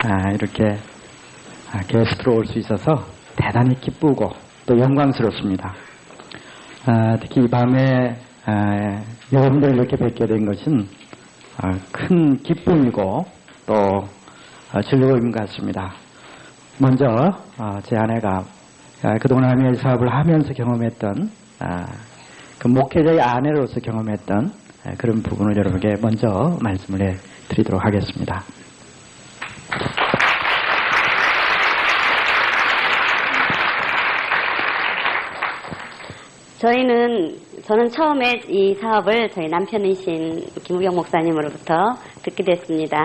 이렇게 게스트로 올 수 있어서 대단히 기쁘고 또 영광스럽습니다. 특히 이 밤에 여러분들 이렇게 뵙게 된 것은 큰 기쁨이고 또 즐거움인 것 같습니다. 먼저 제 아내가 그동안 아미의 사업을 하면서 경험했던 그 목회자의 아내로서 경험했던 그런 부분을 여러분에게 먼저 말씀을 해드리도록 하겠습니다. 저는 처음에 이 사업을 저희 남편이신 김우경 목사님으로부터 듣게 됐습니다.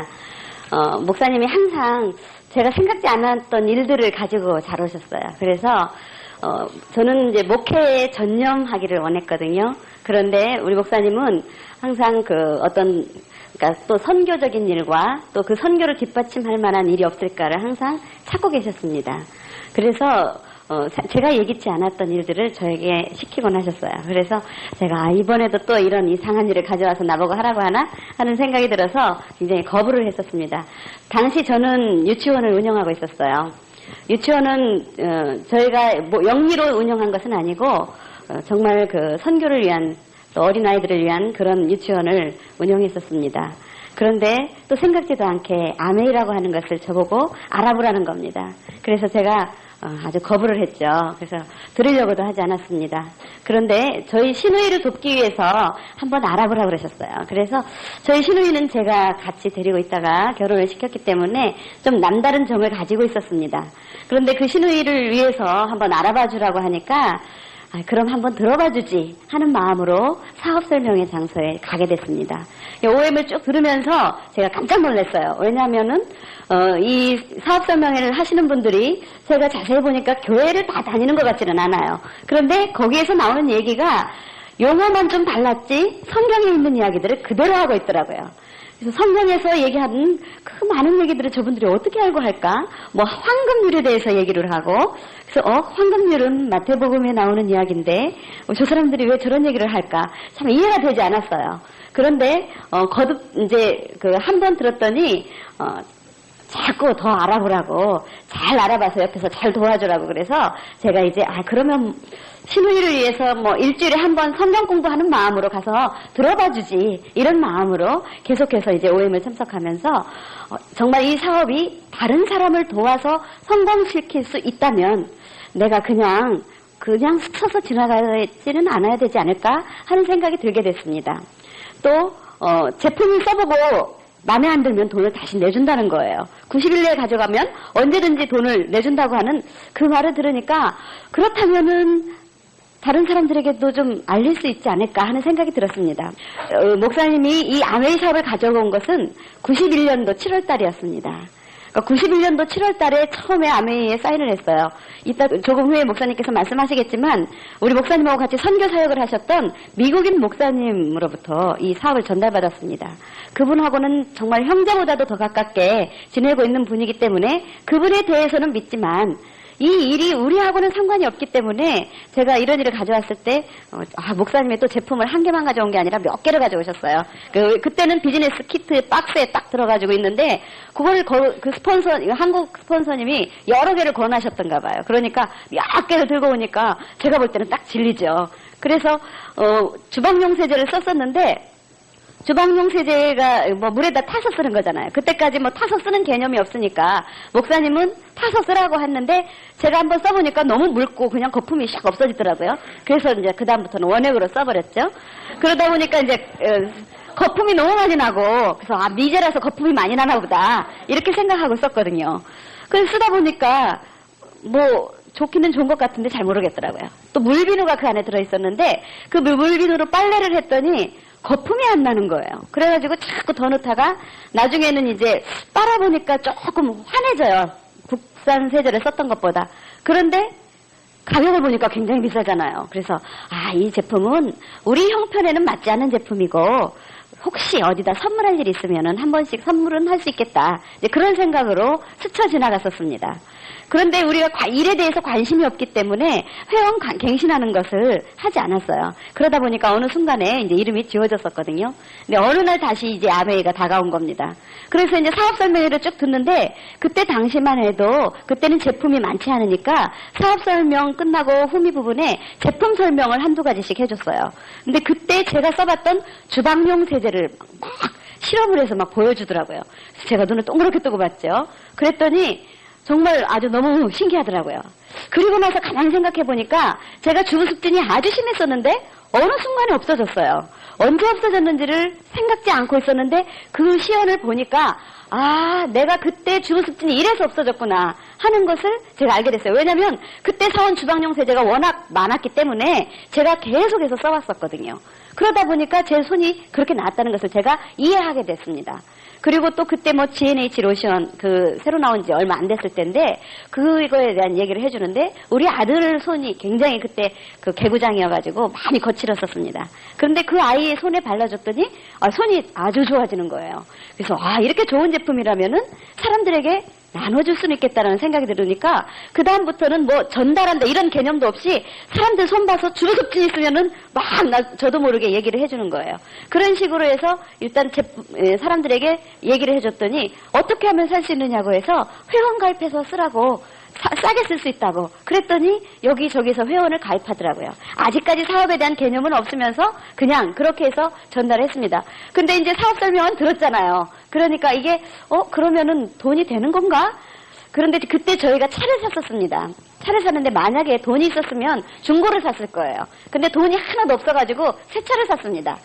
목사님이 항상 제가 생각지 않았던 일들을 가지고 잘 오셨어요. 그래서 저는 이제 목회에 전념하기를 원했거든요. 그런데 우리 목사님은 항상 그러니까 또 선교적인 일과 또 그 선교를 뒷받침할 만한 일이 없을까를 항상 찾고 계셨습니다. 그래서 제가 예기치 않았던 일들을 저에게 시키곤 하셨어요. 그래서 제가 이번에도 또 이런 이상한 일을 가져와서 나보고 하라고 하나 하는 생각이 들어서 굉장히 거부를 했었습니다. 당시 저는 유치원을 운영하고 있었어요. 유치원은 저희가 뭐 영리로 운영한 것은 아니고 정말 그 선교를 위한 또 어린아이들을 위한 그런 유치원을 운영했었습니다. 그런데 또 생각지도 않게 아메이라고 하는 것을 저보고 알아보라는 겁니다. 그래서 제가 아주 거부를 했죠. 그래서 들으려고도 하지 않았습니다. 그런데 저희 시누이를 돕기 위해서 한번 알아보라고 그러셨어요. 그래서 저희 시누이는 제가 같이 데리고 있다가 결혼을 시켰기 때문에 좀 남다른 점을 가지고 있었습니다. 그런데 그 시누이를 위해서 한번 알아봐 주라고 하니까 그럼 한번 들어봐 주지 하는 마음으로 사업 설명회 장소에 가게 됐습니다. OM을 쭉 들으면서 제가 깜짝 놀랐어요. 왜냐하면은 이 사업 설명회를 하시는 분들이 제가 자세히 보니까 교회를 다 다니는 것 같지는 않아요. 그런데 거기에서 나오는 얘기가 용어만 좀 달랐지 성경에 있는 이야기들을 그대로 하고 있더라고요. 그래서 성경에서 얘기하는 그 많은 얘기들을 저분들이 어떻게 알고 할까? 뭐 황금률에 대해서 얘기를 하고 그래서 황금률은 마태복음에 나오는 이야기인데 저 사람들이 왜 저런 얘기를 할까? 참 이해가 되지 않았어요. 그런데 거듭 이제 그 한 번 들었더니 자꾸 더 알아보라고 잘 알아봐서 옆에서 잘 도와주라고 그래서 제가 이제 그러면 시누이를 위해서 뭐 일주일에 한 번 성경 공부하는 마음으로 가서 들어봐주지 이런 마음으로 계속해서 이제 OM을 참석하면서 정말 이 사업이 다른 사람을 도와서 성공시킬 수 있다면 내가 그냥 스쳐서 지나가지는 않아야 되지 않을까 하는 생각이 들게 됐습니다. 또 제품을 써보고 마음에 안 들면 돈을 다시 내준다는 거예요. 90일 내에 가져가면 언제든지 돈을 내준다고 하는 그 말을 들으니까 그렇다면은 다른 사람들에게도 좀 알릴 수 있지 않을까 하는 생각이 들었습니다. 목사님이 이 아메이 사업을 가져온 것은 91년도 7월 달이었습니다. 그러니까 91년도 7월 달에 처음에 아메이에 사인을 했어요. 이따 조금 후에 목사님께서 말씀하시겠지만 우리 목사님하고 같이 선교 사역을 하셨던 미국인 목사님으로부터 이 사업을 전달받았습니다. 그분하고는 정말 형제보다도 더 가깝게 지내고 있는 분이기 때문에 그분에 대해서는 믿지만 이 일이 우리하고는 상관이 없기 때문에 제가 이런 일을 가져왔을 때 목사님이 또 제품을 한 개만 가져온 게 아니라 몇 개를 가져오셨어요. 그때는 비즈니스 키트 박스에 딱 들어가지고 있는데 그걸 그 스폰서 한국 스폰서님이 여러 개를 권하셨던가 봐요. 그러니까 몇 개를 들고 오니까 제가 볼 때는 딱 질리죠. 그래서 주방용 세제를 썼었는데 주방용 세제가 뭐 물에다 타서 쓰는 거잖아요. 그때까지 뭐 타서 쓰는 개념이 없으니까 목사님은 타서 쓰라고 했는데 제가 한번 써보니까 너무 묽고 그냥 거품이 샥 없어지더라고요. 그래서 이제 그다음부터는 원액으로 써버렸죠. 그러다 보니까 이제 거품이 너무 많이 나고 그래서 미제라서 거품이 많이 나나 보다 이렇게 생각하고 썼거든요. 그래서 쓰다 보니까 뭐 좋기는 좋은 것 같은데 잘 모르겠더라고요. 또 물비누가 그 안에 들어있었는데 그 물비누로 빨래를 했더니 거품이 안 나는 거예요. 그래가지고 자꾸 더 넣다가 나중에는 이제 빨아보니까 조금 환해져요. 국산 세제를 썼던 것보다. 그런데 가격을 보니까 굉장히 비싸잖아요. 그래서 이 제품은 우리 형편에는 맞지 않는 제품이고 혹시 어디다 선물할 일 있으면은 한 번씩 선물은 할 수 있겠다. 이제 그런 생각으로 스쳐 지나갔었습니다. 그런데 우리가 일에 대해서 관심이 없기 때문에 회원 갱신하는 것을 하지 않았어요. 그러다 보니까 어느 순간에 이제 이름이 지워졌었거든요. 근데 어느 날 다시 이제 아메이가 다가온 겁니다. 그래서 이제 사업 설명회를 쭉 듣는데 그때 당시만 해도 그때는 제품이 많지 않으니까 사업 설명 끝나고 후미 부분에 제품 설명을 한두 가지씩 해줬어요. 근데 그때 제가 써봤던 주방용 세제를 막 실험을 해서 막 보여주더라고요. 그래서 제가 눈을 동그랗게 뜨고 봤죠. 그랬더니 정말 아주 너무 신기하더라고요. 그리고 나서 가만히 생각해 보니까 제가 주부습진이 아주 심했었는데 어느 순간에 없어졌어요. 언제 없어졌는지를 생각지 않고 있었는데 그 시연을 보니까 아, 내가 그때 주부습진이 이래서 없어졌구나 하는 것을 제가 알게 됐어요. 왜냐하면 그때 사온 주방용 세제가 워낙 많았기 때문에 제가 계속해서 써왔었거든요. 그러다 보니까 제 손이 그렇게 나았다는 것을 제가 이해하게 됐습니다. 그리고 또 그때 뭐 G&H 로션 새로 나온 지 얼마 안 됐을 때인데 그거에 대한 얘기를 해주는데 우리 아들 손이 굉장히 그때 개구장이어가지고 많이 거칠었었습니다. 그런데 그 아이의 손에 발라줬더니 손이 아주 좋아지는 거예요. 그래서 이렇게 좋은 제품이라면은 사람들에게 나눠줄 수는 있겠다라는 생각이 들으니까 그 다음부터는 뭐 전달한다 이런 개념도 없이 사람들 손 봐서 주부습진 있으면은 막 저도 모르게 얘기를 해주는 거예요. 그런 식으로 해서 일단 사람들에게 얘기를 해줬더니 어떻게 하면 살 수 있느냐고 해서 회원 가입해서 쓰라고 싸게 쓸 수 있다고 그랬더니 여기저기서 회원을 가입하더라고요. 아직까지 사업에 대한 개념은 없으면서 그냥 그렇게 해서 전달했습니다. 근데 이제 사업 설명은 들었잖아요. 그러니까 이게 그러면은 돈이 되는 건가? 그런데 그때 저희가 차를 샀었습니다. 차를 샀는데 만약에 돈이 있었으면 중고를 샀을 거예요. 근데 돈이 하나도 없어가지고 새 차를 샀습니다.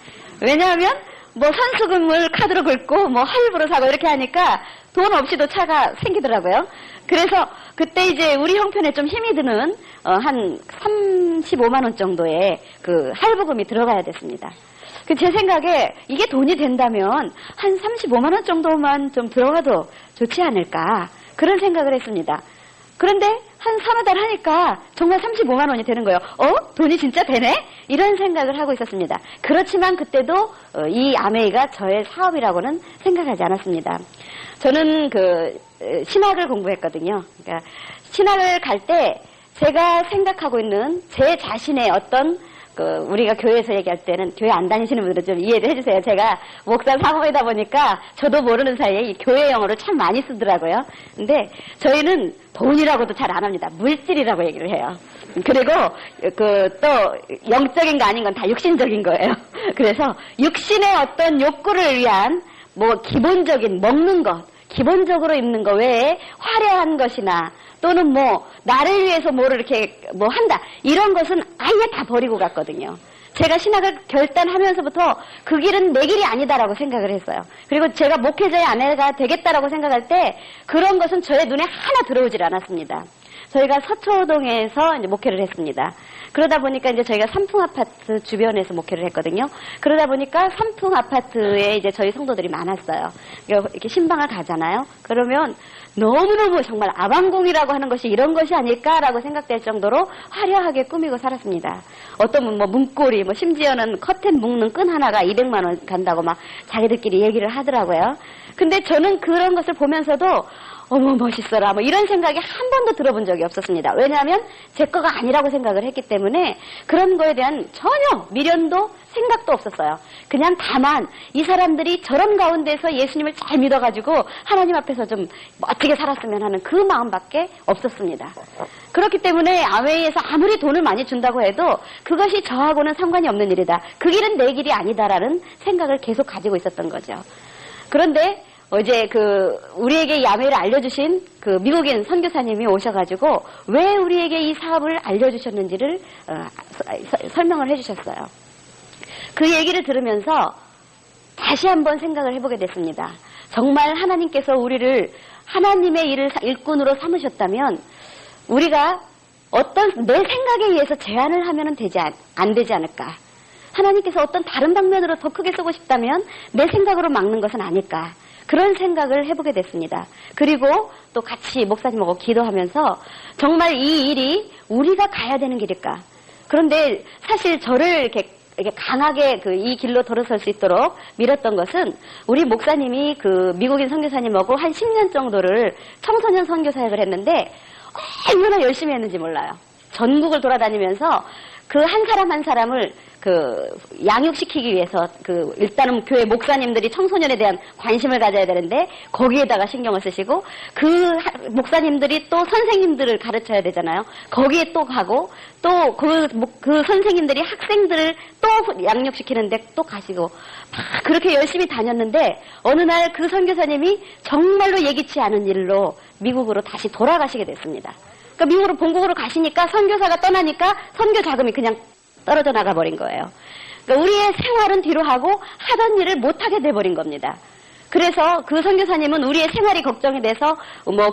왜냐하면 뭐 선수금을 카드로 긁고 뭐 할부로 사고 이렇게 하니까 돈 없이도 차가 생기더라고요. 그래서 그때 이제 우리 형편에 좀 힘이 드는 한 35만 원 정도의 할부금이 들어가야 됐습니다. 제 생각에 이게 돈이 된다면 한 35만 원 정도만 좀 들어가도 좋지 않을까 그런 생각을 했습니다. 그런데 한 서너 달 하니까 정말 35만 원이 되는 거예요. 돈이 진짜 되네? 이런 생각을 하고 있었습니다. 그렇지만 그때도 이 아메이가 저의 사업이라고는 생각하지 않았습니다. 저는 신학을 공부했거든요. 그러니까 신학을 갈 때 제가 생각하고 있는 제 자신의 어떤 우리가 교회에서 얘기할 때는 교회 안 다니시는 분들은 좀 이해를 해주세요. 제가 목사 사모이다 보니까 저도 모르는 사이에 이 교회 용어를 참 많이 쓰더라고요. 근데 저희는 돈이라고도 잘 안 합니다. 물질이라고 얘기를 해요. 그리고 또 영적인 거 아닌 건 다 육신적인 거예요. 그래서 육신의 어떤 욕구를 위한 뭐 기본적인 먹는 것, 기본적으로 입는 거 외에 화려한 것이나 또는 뭐 나를 위해서 뭐를 이렇게 뭐 한다 이런 것은 아예 다 버리고 갔거든요. 제가 신학을 결단하면서부터 그 길은 내 길이 아니다라고 생각을 했어요. 그리고 제가 목회자의 아내가 되겠다라고 생각할 때 그런 것은 저의 눈에 하나 들어오질 않았습니다. 저희가 서초동에서 이제 목회를 했습니다. 그러다 보니까 이제 저희가 삼풍 아파트 주변에서 목회를 했거든요. 그러다 보니까 삼풍 아파트에 이제 저희 성도들이 많았어요. 이렇게 신방을 가잖아요. 그러면 너무너무 정말 아방궁이라고 하는 것이 이런 것이 아닐까라고 생각될 정도로 화려하게 꾸미고 살았습니다. 어떤 분 뭐 문고리, 뭐 심지어는 커튼 묶는 끈 하나가 200만 원 간다고 막 자기들끼리 얘기를 하더라고요. 근데 저는 그런 것을 보면서도 어머 멋있어라 뭐 이런 생각이 한 번도 들어본 적이 없었습니다. 왜냐하면 제 거가 아니라고 생각을 했기 때문에 그런 거에 대한 전혀 미련도 생각도 없었어요. 그냥 다만 이 사람들이 저런 가운데서 예수님을 잘 믿어가지고 하나님 앞에서 좀 멋지게 살았으면 하는 그 마음밖에 없었습니다. 그렇기 때문에 아웨이에서 아무리 돈을 많이 준다고 해도 그것이 저하고는 상관이 없는 일이다. 그 길은 내 길이 아니다라는 생각을 계속 가지고 있었던 거죠. 그런데 어제 우리에게 이 아메이를 알려주신 미국인 선교사님이 오셔가지고 왜 우리에게 이 사업을 알려주셨는지를 설명을 해주셨어요. 그 얘기를 들으면서 다시 한번 생각을 해보게 됐습니다. 정말 하나님께서 우리를 하나님의 일꾼으로 삼으셨다면 우리가 어떤 내 생각에 의해서 제한을 하면 안 되지 않을까. 하나님께서 어떤 다른 방면으로 더 크게 쓰고 싶다면 내 생각으로 막는 것은 아닐까. 그런 생각을 해보게 됐습니다. 그리고 또 같이 목사님하고 기도하면서 정말 이 일이 우리가 가야 되는 길일까? 그런데 사실 저를 이렇게 이렇게 강하게 이 길로 돌아설 수 있도록 밀었던 것은 우리 목사님이 미국인 선교사님하고 한 10년 정도를 청소년 선교 사역을 했는데 얼마나 열심히 했는지 몰라요. 전국을 돌아다니면서 그 한 사람 한 사람을 양육시키기 위해서 일단은 교회 목사님들이 청소년에 대한 관심을 가져야 되는데 거기에다가 신경을 쓰시고 목사님들이 또 선생님들을 가르쳐야 되잖아요. 거기에 또 가고 또 그 선생님들이 학생들을 또 양육시키는데 또 가시고 막 그렇게 열심히 다녔는데 어느 날 그 선교사님이 정말로 예기치 않은 일로 미국으로 다시 돌아가시게 됐습니다. 그러니까 미국으로 본국으로 가시니까 선교사가 떠나니까 선교 자금이 그냥 떨어져 나가버린 거예요. 그러니까 우리의 생활은 뒤로 하고 하던 일을 못하게 돼버린 겁니다. 그래서 그 선교사님은 우리의 생활이 걱정이 돼서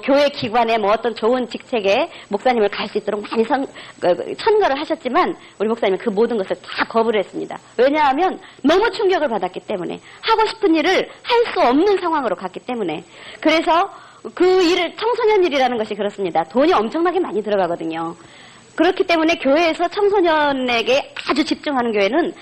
교회 기관에 어떤 좋은 직책에 목사님을 갈 수 있도록 많이 천거를 하셨지만 우리 목사님은 그 모든 것을 다 거부를 했습니다. 왜냐하면 너무 충격을 받았기 때문에 하고 싶은 일을 할 수 없는 상황으로 갔기 때문에 그래서 그 일을 청소년 일이라는 것이 그렇습니다. 돈이 엄청나게 많이 들어가거든요. 그렇기 때문에 교회에서 청소년에게 아주 집중하는 교회는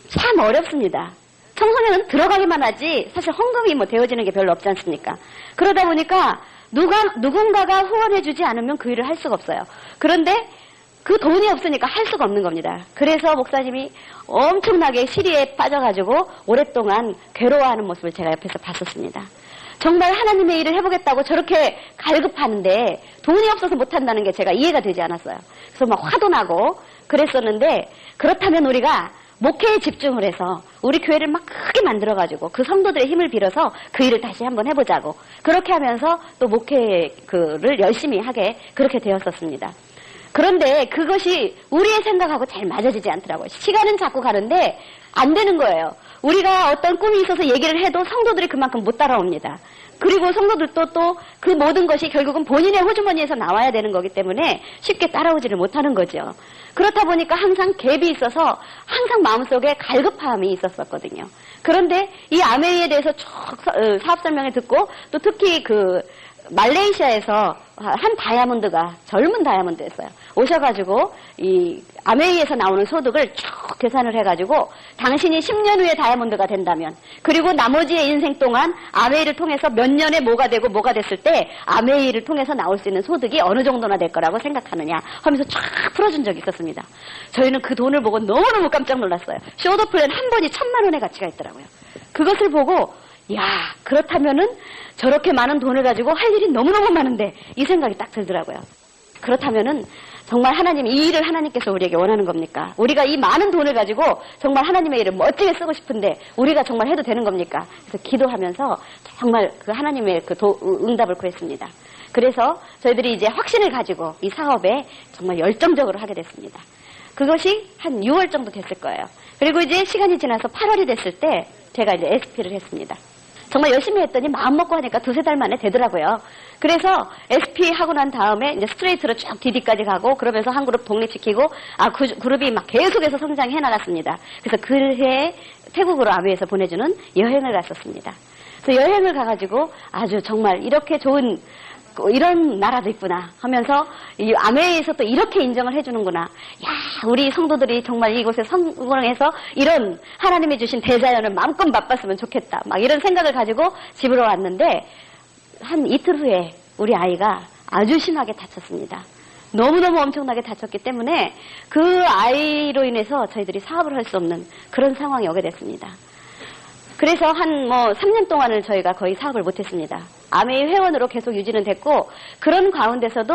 참 어렵습니다. 청소년은 들어가기만 하지 사실 헌금이 되어지는 게 별로 없지 않습니까? 그러다 보니까 누군가가 후원해주지 않으면 그 일을 할 수가 없어요. 그런데 그 돈이 없으니까 할 수가 없는 겁니다. 그래서 목사님이 엄청나게 시리에 빠져가지고 오랫동안 괴로워하는 모습을 제가 옆에서 봤었습니다. 정말 하나님의 일을 해보겠다고 저렇게 갈급하는데 돈이 없어서 못한다는 게 제가 이해가 되지 않았어요. 그래서 막 화도 나고 그랬었는데 그렇다면 우리가 목회에 집중을 해서 우리 교회를 막 크게 만들어가지고 그 성도들의 힘을 빌어서 그 일을 다시 한번 해보자고 그렇게 하면서 또 목회를 열심히 하게 그렇게 되었었습니다. 그런데 그것이 우리의 생각하고 잘 맞아지지 않더라고요. 시간은 자꾸 가는데 안 되는 거예요. 우리가 어떤 꿈이 있어서 얘기를 해도 성도들이 그만큼 못 따라옵니다. 그리고 성도들도 또 그 모든 것이 결국은 본인의 호주머니에서 나와야 되는 거기 때문에 쉽게 따라오지를 못하는 거죠. 그렇다 보니까 항상 갭이 있어서 항상 마음속에 갈급함이 있었었거든요. 그런데 이 아메이에 대해서 쭉 사업 설명을 듣고 또 특히 말레이시아에서 한 다이아몬드가 젊은 다이아몬드였어요. 오셔가지고 이 아메이에서 나오는 소득을 쭉 계산을 해가지고 당신이 10년 후에 다이아몬드가 된다면 그리고 나머지의 인생 동안 아메이를 통해서 몇 년에 뭐가 되고 뭐가 됐을 때 아메이를 통해서 나올 수 있는 소득이 어느 정도나 될 거라고 생각하느냐 하면서 쫙 풀어준 적이 있었습니다. 저희는 그 돈을 보고 너무너무 깜짝 놀랐어요. 쇼더플랜 한 번이 1,000만 원의 가치가 있더라고요. 그것을 보고 야 그렇다면은 저렇게 많은 돈을 가지고 할 일이 너무너무 많은데 이 생각이 딱 들더라고요. 그렇다면은 정말 하나님이 이 일을 하나님께서 우리에게 원하는 겁니까? 우리가 이 많은 돈을 가지고 정말 하나님의 일을 멋지게 쓰고 싶은데 우리가 정말 해도 되는 겁니까? 그래서 기도하면서 정말 그 하나님의 응답을 구했습니다. 그래서 저희들이 이제 확신을 가지고 이 사업에 정말 열정적으로 하게 됐습니다. 그것이 한 6월 정도 됐을 거예요. 그리고 이제 시간이 지나서 8월이 됐을 때 제가 이제 SP를 했습니다. 정말 열심히 했더니 마음 먹고 하니까 2-3달 만에 되더라고요. 그래서 SP 하고 난 다음에 이제 스트레이트로 쭉 DD까지 가고 그러면서 한 그룹 독립시키고 그룹이 막 계속해서 성장해 나갔습니다. 그래서 그해 태국으로 아베에서 보내주는 여행을 갔었습니다. 그래서 여행을 가가지고 아주 정말 이렇게 좋은 이런 나라도 있구나 하면서 이 아메이에서 또 이렇게 인정을 해주는구나. 야, 우리 성도들이 정말 이곳에 성공해서 이런 하나님이 주신 대자연을 마음껏 맛봤으면 좋겠다. 막 이런 생각을 가지고 집으로 왔는데 한 이틀 후에 우리 아이가 아주 심하게 다쳤습니다. 너무너무 엄청나게 다쳤기 때문에 그 아이로 인해서 저희들이 사업을 할 수 없는 그런 상황이 오게 됐습니다. 그래서 한 3년 동안을 저희가 거의 사업을 못했습니다. 아메이 회원으로 계속 유지는 됐고 그런 가운데서도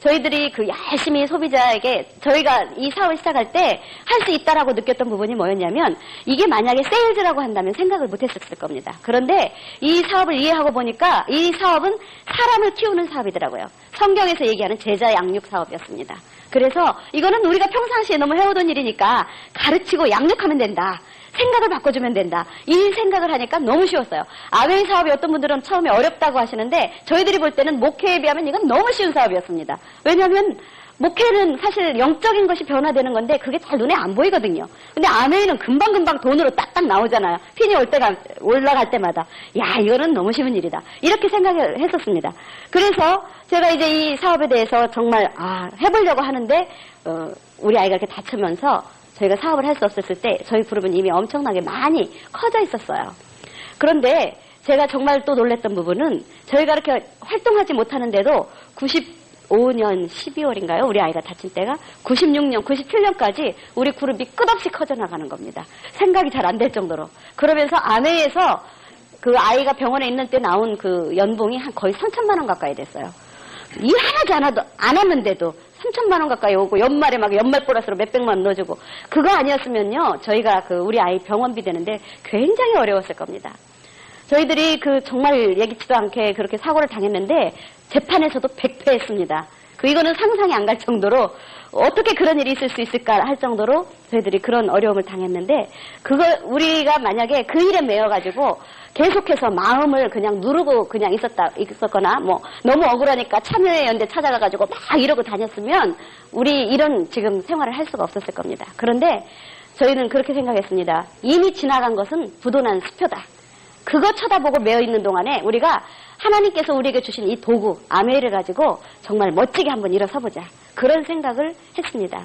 저희들이 열심히 소비자에게 저희가 이 사업을 시작할 때 할 수 있다라고 느꼈던 부분이 뭐였냐면 이게 만약에 세일즈라고 한다면 생각을 못했을 겁니다. 그런데 이 사업을 이해하고 보니까 이 사업은 사람을 키우는 사업이더라고요. 성경에서 얘기하는 제자 양육 사업이었습니다. 그래서 이거는 우리가 평상시에 너무 해오던 일이니까 가르치고 양육하면 된다. 생각을 바꿔주면 된다. 이 생각을 하니까 너무 쉬웠어요. 아메이 사업이 어떤 분들은 처음에 어렵다고 하시는데 저희들이 볼 때는 목회에 비하면 이건 너무 쉬운 사업이었습니다. 왜냐하면 목회는 사실 영적인 것이 변화되는 건데 그게 잘 눈에 안 보이거든요. 근데 아메이는 금방금방 돈으로 딱딱 나오잖아요. 핀이 올라갈 때마다 야 이거는 너무 쉬운 일이다. 이렇게 생각을 했었습니다. 그래서 제가 이제 이 사업에 대해서 정말 해보려고 하는데 우리 아이가 이렇게 다치면서 저희가 사업을 할 수 없었을 때 저희 그룹은 이미 엄청나게 많이 커져 있었어요. 그런데 제가 정말 또 놀랬던 부분은 저희가 이렇게 활동하지 못하는데도 95년 12월인가요? 우리 아이가 다친 때가 96년, 97년까지 우리 그룹이 끝없이 커져나가는 겁니다. 생각이 잘 안 될 정도로. 그러면서 아내에서 그 아이가 병원에 있는 때 나온 그 연봉이 한 거의 3천만 원 가까이 됐어요. 일 하나도 안 했는데도 3천만 원 가까이 오고 연말에 막 연말 보너스로 몇백만 원 넣어주고 그거 아니었으면요 저희가 그 우리 아이 병원비 되는데 굉장히 어려웠을 겁니다. 저희들이 그 정말 예기치도 않게 그렇게 사고를 당했는데 재판에서도 백패했습니다. 이거는 상상이 안 갈 정도로 어떻게 그런 일이 있을 수 있을까 할 정도로 저희들이 그런 어려움을 당했는데 그걸 우리가 만약에 그 일에 매여가지고 계속해서 마음을 그냥 누르고 그냥 있었거나 뭐 너무 억울하니까 참여연대 찾아가가지고 막 이러고 다녔으면 우리 이런 지금 생활을 할 수가 없었을 겁니다. 그런데 저희는 그렇게 생각했습니다. 이미 지나간 것은 부도난 수표다. 그거 쳐다보고 매여있는 동안에 우리가 하나님께서 우리에게 주신 이 도구, 아메이를 가지고 정말 멋지게 한번 일어서보자. 그런 생각을 했습니다.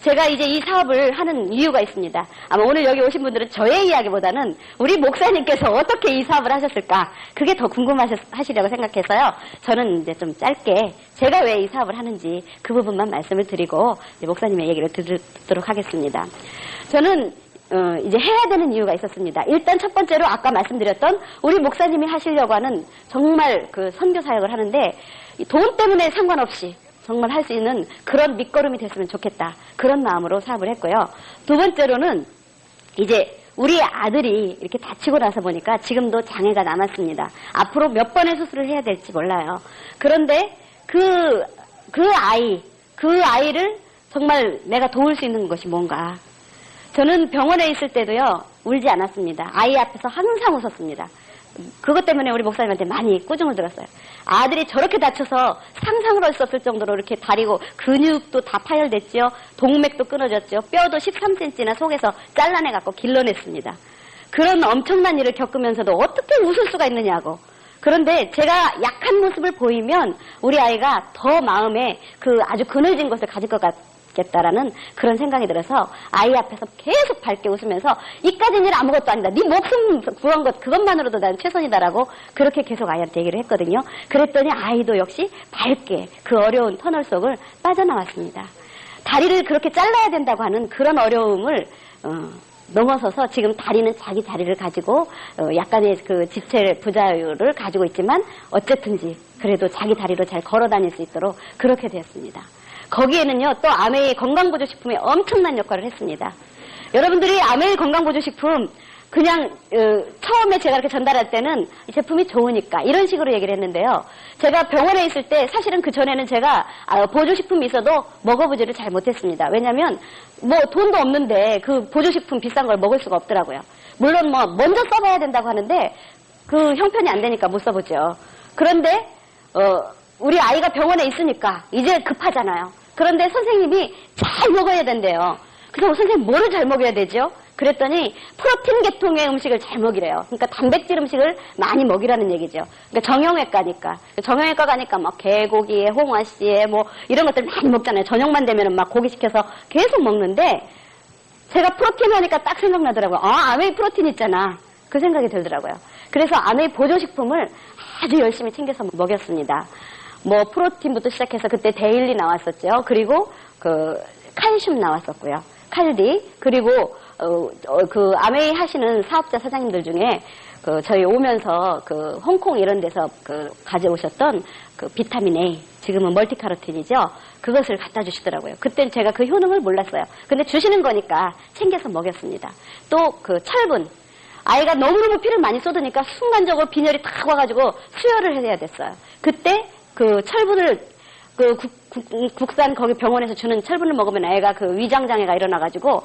제가 이제 이 사업을 하는 이유가 있습니다. 아마 오늘 여기 오신 분들은 저의 이야기보다는 우리 목사님께서 어떻게 이 사업을 하셨을까? 그게 더 궁금하시려고 생각해서요. 저는 이제 좀 짧게 제가 왜 이 사업을 하는지 그 부분만 말씀을 드리고 목사님의 얘기를 듣도록 하겠습니다. 저는 이제 해야 되는 이유가 있었습니다. 일단 첫 번째로 아까 말씀드렸던 우리 목사님이 하시려고 하는 정말 그 선교 사역을 하는데 돈 때문에 상관없이 정말 할 수 있는 그런 밑거름이 됐으면 좋겠다. 그런 마음으로 사업을 했고요. 두 번째로는 이제 우리 아들이 이렇게 다치고 나서 보니까 지금도 장애가 남았습니다. 앞으로 몇 번의 수술을 해야 될지 몰라요. 그런데 그 아이를 정말 내가 도울 수 있는 것이 뭔가. 저는 병원에 있을 때도요, 울지 않았습니다. 아이 앞에서 항상 웃었습니다. 그것 때문에 우리 목사님한테 많이 꾸중을 들었어요. 아들이 저렇게 다쳐서 상상을 할 수 없을 정도로 이렇게 다리고 근육도 다 파열됐죠. 동맥도 끊어졌죠. 뼈도 13cm나 속에서 잘라내갖고 길러냈습니다. 그런 엄청난 일을 겪으면서도 어떻게 웃을 수가 있느냐고. 그런데 제가 약한 모습을 보이면 우리 아이가 더 마음에 그 아주 그늘진 것을 가질 것 같겠다라는 그런 생각이 들어서 아이 앞에서 계속 밝게 웃으면서 이까진 일 아무것도 아니다. 네 목숨 구한 것 그것만으로도 난 최선이다라고 그렇게 계속 아이한테 얘기를 했거든요. 그랬더니 아이도 역시 밝게 그 어려운 터널 속을 빠져나왔습니다. 다리를 그렇게 잘라야 된다고 하는 그런 어려움을 넘어서서 지금 다리는 자기 다리를 가지고 약간의 그 지체 부자율을 가지고 있지만 어쨌든지 그래도 자기 다리로 잘 걸어 다닐 수 있도록 그렇게 되었습니다. 거기에는요 또 아메이 건강보조식품이 엄청난 역할을 했습니다. 여러분들이 아메이 건강보조식품 그냥 처음에 제가 이렇게 전달할 때는 이 제품이 좋으니까 이런 식으로 얘기를 했는데요. 제가 병원에 있을 때 사실은 그 전에는 제가 보조식품이 있어도 먹어보지를 잘 못했습니다. 왜냐하면 뭐 돈도 없는데 그 보조식품 비싼 걸 먹을 수가 없더라고요. 물론 뭐 먼저 써봐야 된다고 하는데 그 형편이 안 되니까 못 써보죠. 그런데 우리 아이가 병원에 있으니까 이제 급하잖아요. 그런데 선생님이 잘 먹어야 된대요. 그래서 선생님 뭐를 잘 먹여야 되죠? 그랬더니 프로틴 계통의 음식을 잘 먹이래요. 그러니까 단백질 음식을 많이 먹이라는 얘기죠. 그러니까 정형외과니까. 정형외과 가니까 막 개고기에 홍화씨에 뭐 이런 것들 많이 먹잖아요. 저녁만 되면은 막 고기 시켜서 계속 먹는데 제가 프로틴 하니까 딱 생각나더라고요. 아메이 프로틴 있잖아. 그 생각이 들더라고요. 그래서 아메이 보조식품을 아주 열심히 챙겨서 먹였습니다. 뭐 프로틴부터 시작해서 그때 데일리 나왔었죠. 그리고 그 칼슘 나왔었고요. 칼디 그리고 그 아메이 하시는 사업자 사장님들 중에 그 저희 오면서 그 홍콩 이런 데서 그 가져오셨던 그 비타민 A 지금은 멀티카로틴이죠. 그것을 갖다 주시더라고요. 그땐 제가 그 효능을 몰랐어요. 근데 주시는 거니까 챙겨서 먹였습니다. 또 그 철분 아이가 너무너무 피를 많이 쏟으니까 순간적으로 빈혈이 탁 와가지고 수혈을 해야 됐어요. 그때 그 철분을 그 국산 거기 병원에서 주는 철분을 먹으면 애가 그 위장장애가 일어나가지고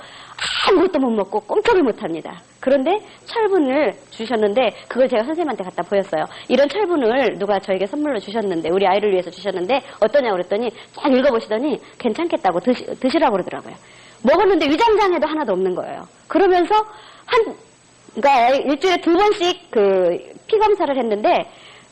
아무것도 못 먹고 꼼짝을 못합니다. 그런데 철분을 주셨는데 그걸 제가 선생님한테 갖다 보였어요. 이런 철분을 누가 저에게 선물로 주셨는데 우리 아이를 위해서 주셨는데 어떠냐고 그랬더니 쫙 읽어보시더니 괜찮겠다고 드시라고 그러더라고요. 먹었는데 위장장애도 하나도 없는 거예요. 그러면서 그러니까 일주일에 2번씩 그 피 검사를 했는데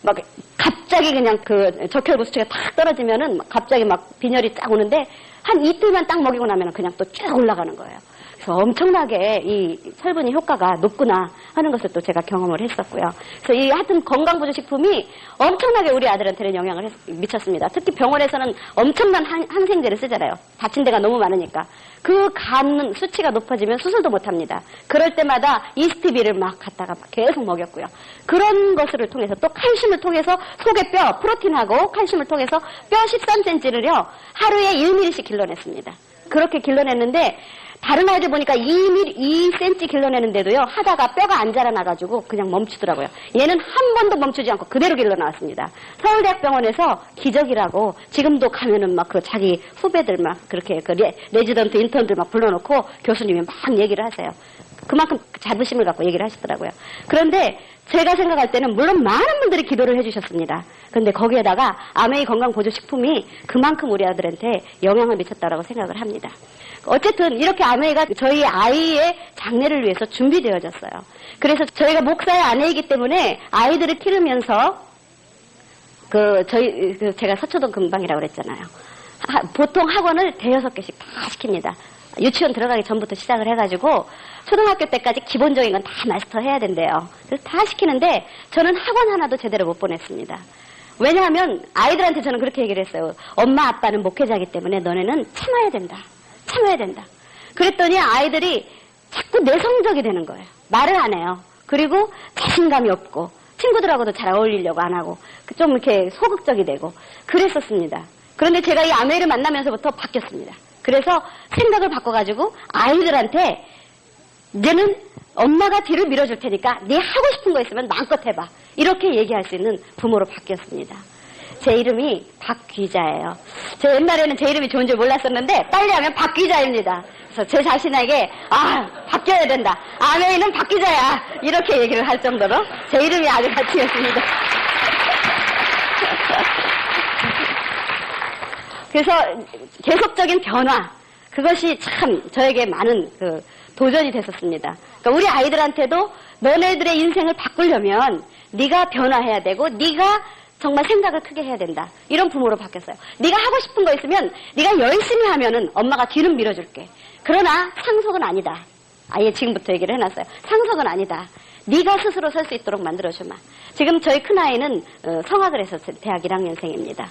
막 갑자기 그냥 그 적혈구 수치가 탁 떨어지면은 갑자기 막 빈혈이 쫙 오는데 한 이틀만 딱 먹이고 나면 그냥 또 쭉 올라가는 거예요. 그래서 엄청나게 이 철분이 효과가 높구나 하는 것을 또 제가 경험을 했었고요. 그래서 이 하여튼 건강보조식품이 엄청나게 우리 아들한테는 영향을 미쳤습니다. 특히 병원에서는 엄청난 항생제를 쓰잖아요. 다친 데가 너무 많으니까. 그 간 수치가 높아지면 수술도 못합니다. 그럴 때마다 이스티비를 막 갖다가 계속 먹였고요. 그런 것을 통해서 또 칼슘을 통해서 속의 뼈, 프로틴하고 칼슘을 통해서 뼈 13cm를요 하루에 1mm씩 길러냈습니다. 그렇게 길러냈는데 다른 아이들 보니까 2cm 길러내는데도요 하다가 뼈가 안 자라나가지고 그냥 멈추더라고요. 얘는 한 번도 멈추지 않고 그대로 길러나왔습니다. 서울대학병원에서 기적이라고 지금도 가면은 막 그 자기 후배들 막 그렇게 그 레지던트 인턴들 막 불러놓고 교수님이 막 얘기를 하세요. 그만큼 자부심을 갖고 얘기를 하시더라고요. 그런데 제가 생각할 때는 물론 많은 분들이 기도를 해주셨습니다. 그런데 거기에다가 아메이 건강보조식품이 그만큼 우리 아들한테 영향을 미쳤다라고 생각을 합니다. 어쨌든 이렇게 아메이가 저희 아이의 장래를 위해서 준비되어졌어요. 그래서 저희가 목사의 아내이기 때문에 아이들을 기르면서 제가 서초동 근방이라고 그랬잖아요. 보통 학원을 5-6개씩 다 시킵니다. 유치원 들어가기 전부터 시작을 해가지고 초등학교 때까지 기본적인 건 다 마스터해야 된대요. 그래서 다 시키는데 저는 학원 하나도 제대로 못 보냈습니다. 왜냐하면 아이들한테 저는 그렇게 얘기를 했어요. 엄마 아빠는 목회자이기 때문에 너네는 참아야 된다. 참아야 된다. 그랬더니 아이들이 자꾸 내성적이 되는 거예요. 말을 안 해요. 그리고 자신감이 없고 친구들하고도 잘 어울리려고 안 하고 좀 이렇게 소극적이 되고 그랬었습니다. 그런데 제가 이 아메이를 만나면서부터 바뀌었습니다. 그래서 생각을 바꿔가지고 아이들한테 이제는 엄마가 뒤를 밀어줄 테니까 네 하고 싶은 거 있으면 마음껏 해봐. 이렇게 얘기할 수 있는 부모로 바뀌었습니다. 제 이름이 박귀자예요. 저 옛날에는 제 이름이 좋은 줄 몰랐었는데 빨리 하면 박귀자입니다. 그래서 제 자신에게 바뀌어야 된다. 아메이는 박귀자야. 이렇게 얘기를 할 정도로 제 이름이 아주 가치였습니다. 그래서 계속적인 변화, 그것이 참 저에게 많은 도전이 됐었습니다. 그러니까 우리 아이들한테도 너네들의 인생을 바꾸려면 네가 변화해야 되고 네가 정말 생각을 크게 해야 된다. 이런 부모로 바뀌었어요. 네가 하고 싶은 거 있으면 네가 열심히 하면은 엄마가 뒤는 밀어줄게. 그러나 상속은 아니다. 아예 지금부터 얘기를 해놨어요. 상속은 아니다. 네가 스스로 설 수 있도록 만들어주마. 지금 저희 큰아이는 성악을 해서 대학 1학년생입니다.